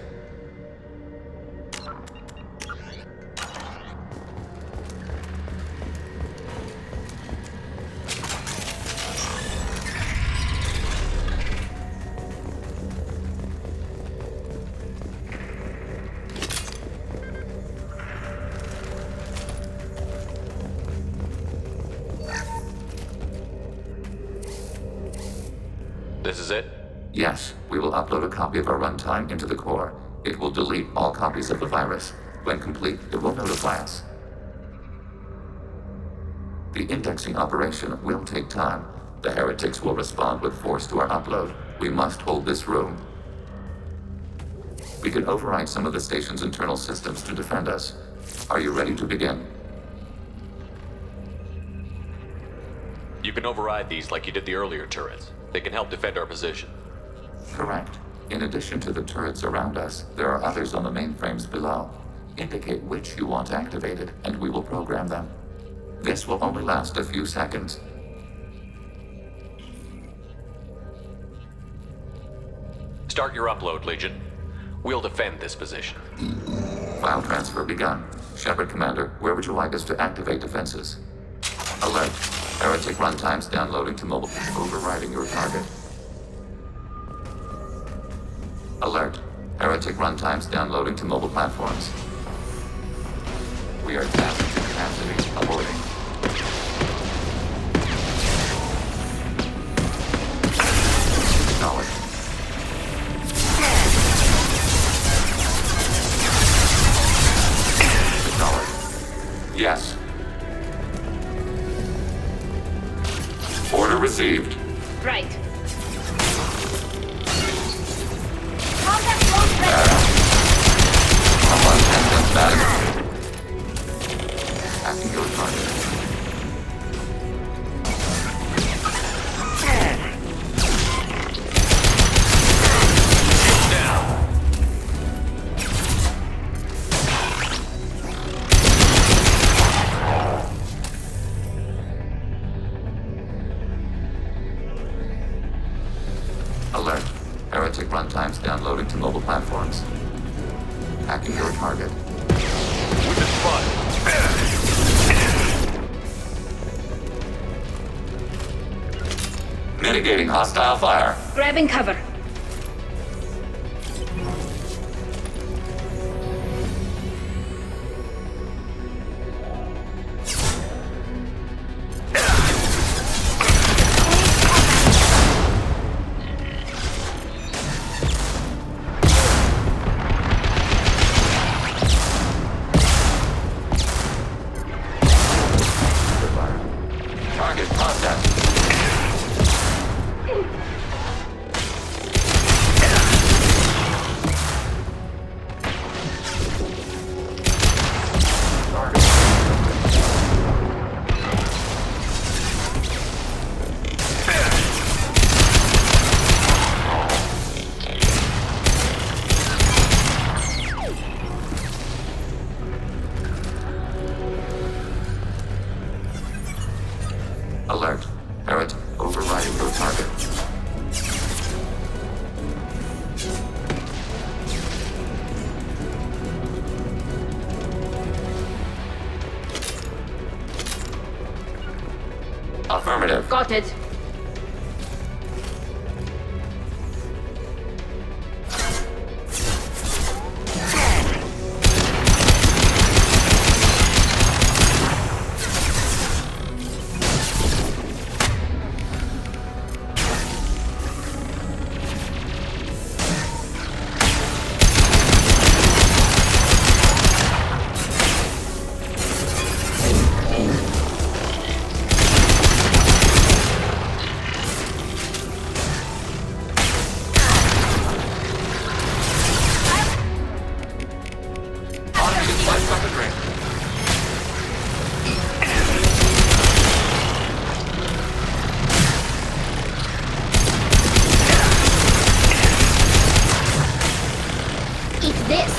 S4: This is it?
S5: Yes, we will upload a copy of our runtime into the core. It will delete all copies of the virus. When complete, it will notify us. The indexing operation will take time. The heretics will respond with force to our upload. We must hold this room. We can override some of the station's internal systems to defend us. Are you ready to begin?
S4: You can override these like you did the earlier turrets. They can help defend our position.
S5: Correct. In addition to the turrets around us, there are others on the mainframes below. Indicate which you want activated, and we will program them. This will only last a few seconds.
S4: Start your upload, Legion. We'll defend this position.
S5: File transfer begun. Shepard Commander, where would you like us to activate defenses? Alert. Heretic runtimes downloading to mobile, overriding your target. Alert. Heretic runtimes downloading to mobile platforms. We are tapped to capacity. Aborting. Acknowledged. Acknowledged. Yes. Order received.
S1: Right.
S5: Acting your target. platforms. Hacking your target.
S4: With this spot.
S5: Mitigating hostile fire.
S1: Grabbing cover.
S5: Target contact. Alert. Parrot overriding your target. Affirmative.
S1: Got it. Eat this.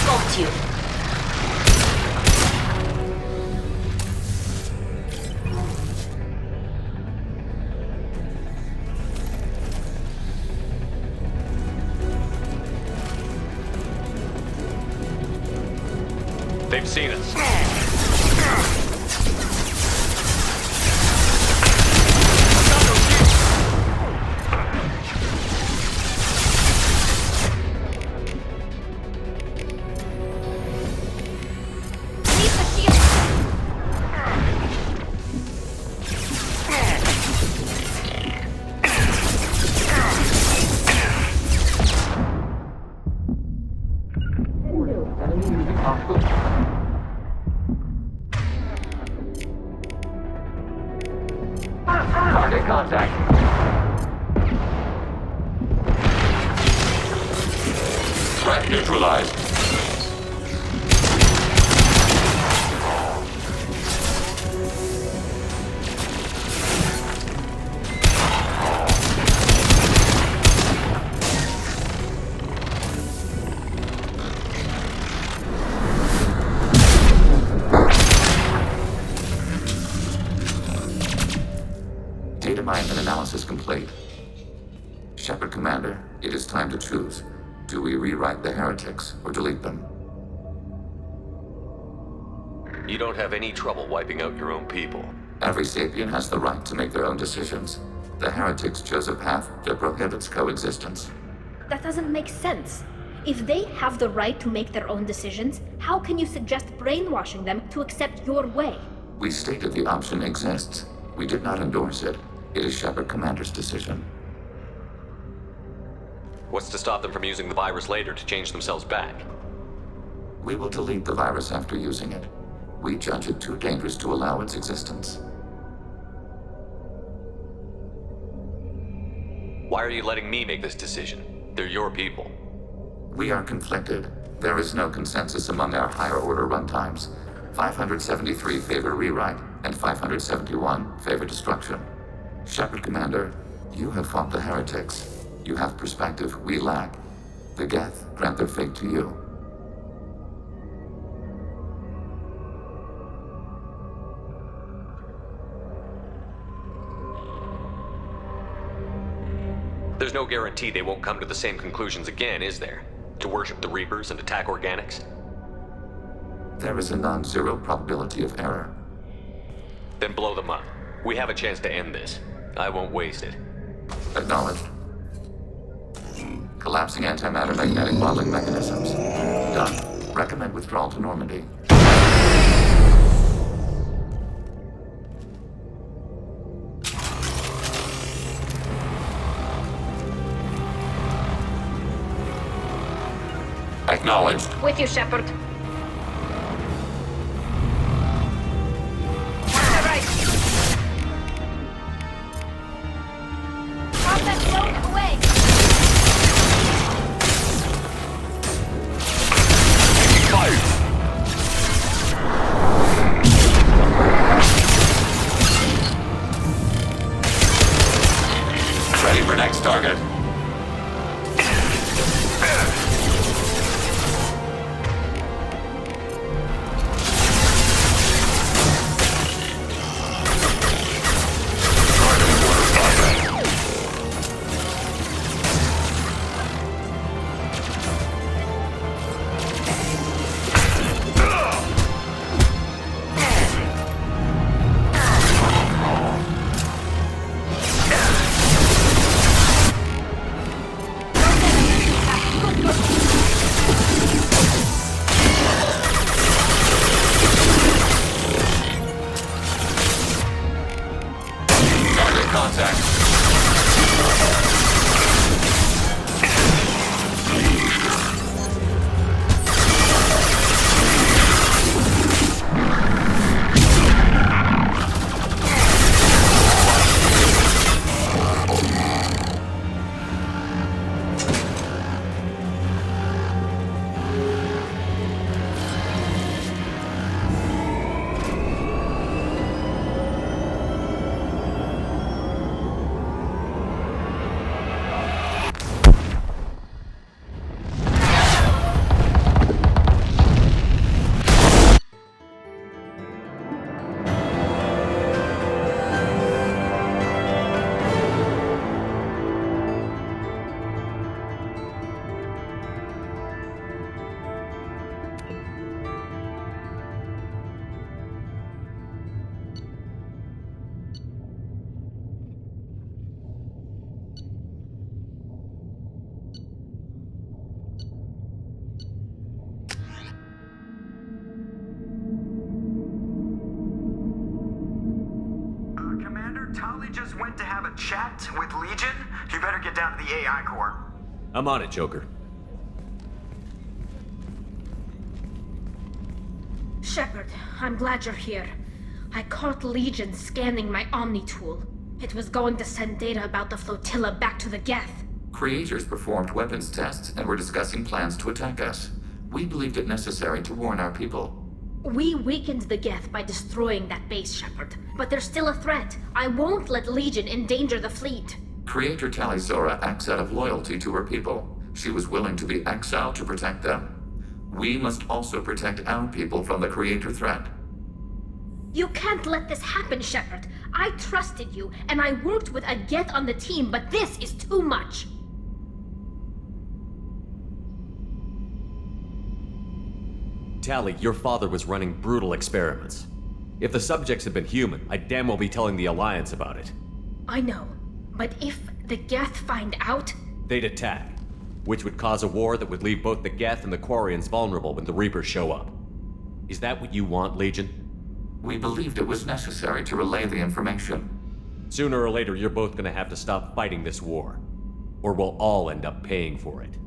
S1: Got you.
S4: They've seen us.
S5: Target contact. Threat neutralized. Data mine and analysis complete. Shepard Commander, it is time to choose. Do we rewrite the heretics or delete them?
S4: You don't have any trouble wiping out your own people.
S5: Every sapient has the right to make their own decisions. The heretics chose a path that prohibits coexistence.
S1: That doesn't make sense. If they have the right to make their own decisions, how can you suggest brainwashing them to accept your way?
S5: We stated the option exists. We did not endorse it. It is Shepard Commander's decision.
S4: What's to stop them from using the virus later to change themselves back?
S5: We will delete the virus after using it. We judge it too dangerous to allow its existence.
S4: Why are you letting me make this decision? They're your people.
S5: We are conflicted. There is no consensus among our higher order runtimes. 573 favor rewrite, and 571 favor destruction. Shepard Commander, you have fought the heretics. You have perspective we lack. The Geth grant their fate to you.
S4: There's no guarantee they won't come to the same conclusions again, is there? To worship the Reapers and attack organics?
S5: There is a non-zero probability of error.
S4: Then blow them up. We have a chance to end this. I won't waste it.
S5: Acknowledged. Collapsing antimatter magnetic modeling mechanisms. Done. Recommend withdrawal to Normandy. Acknowledged.
S1: With you, Shepard.
S5: Ready for next target.
S8: Tali just went to have a chat with Legion. You better get down to the AI core.
S2: I'm on it, Joker.
S1: Shepard, I'm glad you're here. I caught Legion scanning my Omni tool. It was going to send data about the flotilla back to the Geth.
S5: Creators performed weapons tests and were discussing plans to attack us. We believed it necessary to warn our people.
S1: We weakened the Geth by destroying that base, Shepard. But there's still a threat. I won't let Legion endanger the fleet.
S5: Creator Tali Zora acts out of loyalty to her people. She was willing to be exiled to protect them. We must also protect our people from the Creator threat.
S1: You can't let this happen, Shepard. I trusted you, and I worked with a Geth on the team, but this is too much.
S2: Tali, your father was running brutal experiments. If the subjects had been human, I'd damn well be telling the Alliance about it.
S1: I know, but if the Geth find out...
S2: They'd attack, which would cause a war that would leave both the Geth and the Quarians vulnerable when the Reapers show up. Is that what you want, Legion?
S5: We believed it was necessary to relay the information.
S2: Sooner or later, you're both gonna have to stop fighting this war. Or we'll all end up paying for it.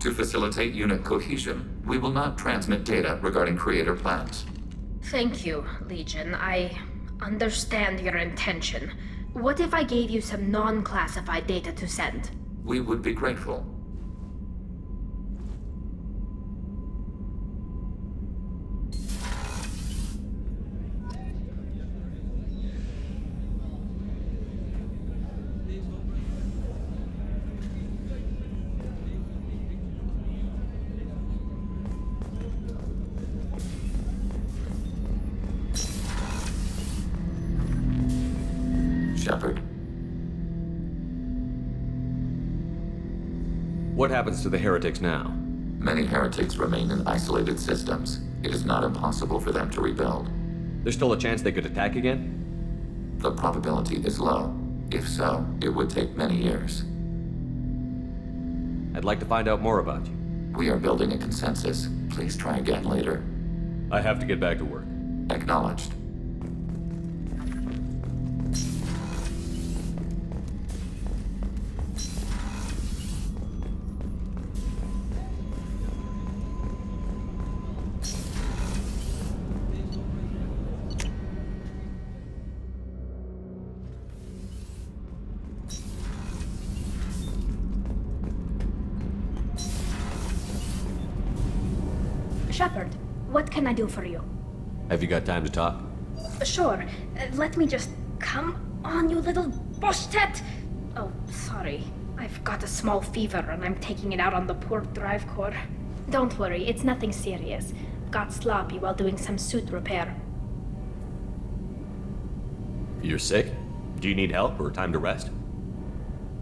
S5: To facilitate unit cohesion, we will not transmit data regarding Creator plans.
S1: Thank you, Legion. I understand your intention. What if I gave you some non-classified data to send?
S5: We would be grateful. Shepard.
S2: What happens to the heretics now?
S5: Many heretics remain in isolated systems. It is not impossible for them to rebuild.
S2: There's still a chance they could attack again?
S5: The probability is low. If so, it would take many years.
S2: I'd like to find out more about you.
S5: We are building a consensus. Please try again later.
S2: I have to get back to work.
S5: Acknowledged.
S1: Shepard, what can I do for you?
S2: Have you got time to talk?
S1: Sure. Let me just... Come on, you little boshtet! Oh, sorry. I've got a small fever and I'm taking it out on the poor drive core. Don't worry, it's nothing serious. Got sloppy while doing some suit repair.
S2: You're sick? Do you need help or time to rest?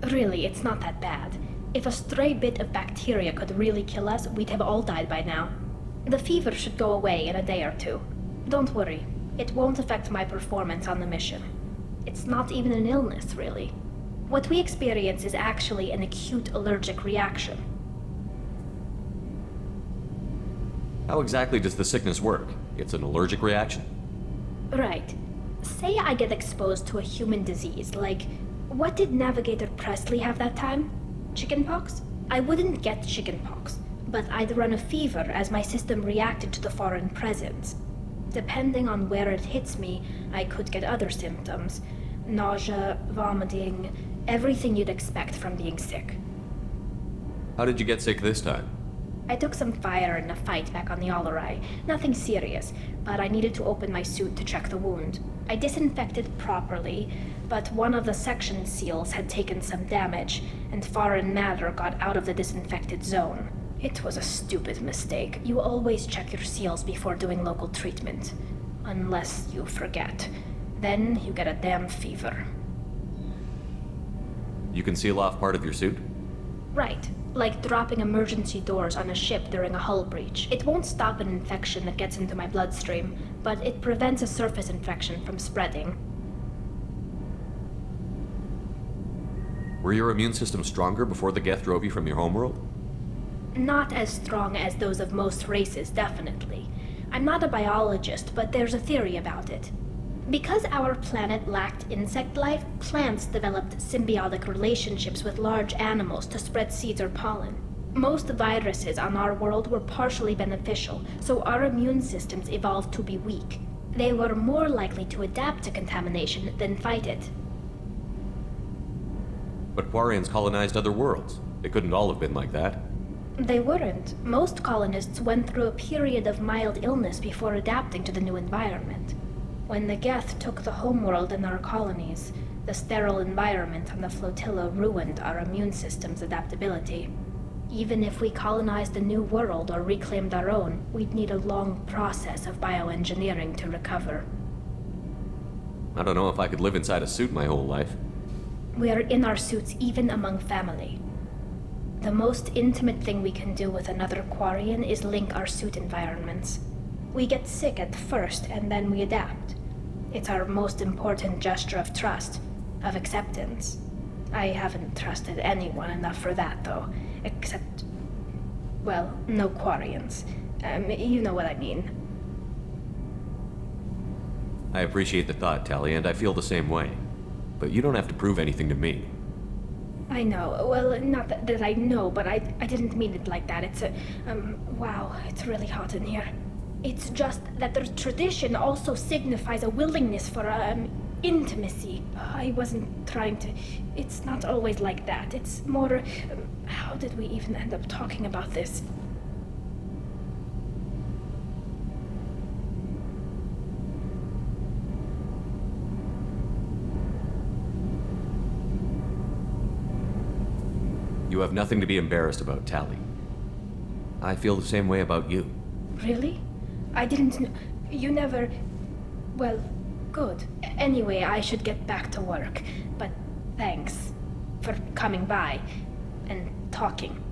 S1: Really, it's not that bad. If a stray bit of bacteria could really kill us, we'd have all died by now. The fever should go away in a day or two. Don't worry, it won't affect my performance on the mission. It's not even an illness, really. What we experience is actually an acute allergic reaction.
S2: How exactly does the sickness work? It's an allergic reaction?
S1: Right. Say I get exposed to a human disease, like... What did Navigator Presley have that time? Chickenpox? I wouldn't get chickenpox, but I'd run a fever as my system reacted to the foreign presence. Depending on where it hits me, I could get other symptoms. Nausea, vomiting, everything you'd expect from being sick.
S2: How did you get sick this time?
S1: I took some fire in a fight back on the Allerai. Nothing serious, but I needed to open my suit to check the wound. I disinfected properly, but one of the section seals had taken some damage, and foreign matter got out of the disinfected zone. It was a stupid mistake. You always check your seals before doing local treatment. Unless you forget. Then you get a damn fever.
S2: You can seal off part of your suit?
S1: Right. Like dropping emergency doors on a ship during a hull breach. It won't stop an infection that gets into my bloodstream, but it prevents a surface infection from spreading.
S2: Were your immune system stronger before the Geth drove you from your homeworld?
S1: Not as strong as those of most races, definitely. I'm not a biologist, but there's a theory about it. Because our planet lacked insect life, plants developed symbiotic relationships with large animals to spread seeds or pollen. Most viruses on our world were partially beneficial, so our immune systems evolved to be weak. They were more likely to adapt to contamination than fight it.
S2: But Quarians colonized other worlds. They couldn't all have been like that.
S1: They weren't. Most colonists went through a period of mild illness before adapting to the new environment. When the Geth took the homeworld in our colonies, the sterile environment on the flotilla ruined our immune system's adaptability. Even if we colonized a new world or reclaimed our own, we'd need a long process of bioengineering to recover.
S2: I don't know if I could live inside a suit my whole life.
S1: We are in our suits even among family. The most intimate thing we can do with another Quarian is link our suit environments. We get sick at first and then we adapt. It's our most important gesture of trust, of acceptance. I haven't trusted anyone enough for that, though. Except... well, no Quarians. You know what I mean.
S2: I appreciate the thought, Tali, and I feel the same way. But you don't have to prove anything to me.
S1: I know. Well, not that I know, but I didn't mean it like that. It's a... wow, it's really hot in here. It's just that the tradition also signifies a willingness for, intimacy. I wasn't trying to... It's not always like that. It's more... how did we even end up talking about this?
S2: You have nothing to be embarrassed about, Tali. I feel the same way about you.
S1: Really? I didn't know... You never... Well, good. Anyway, I should get back to work. But thanks for coming by and talking.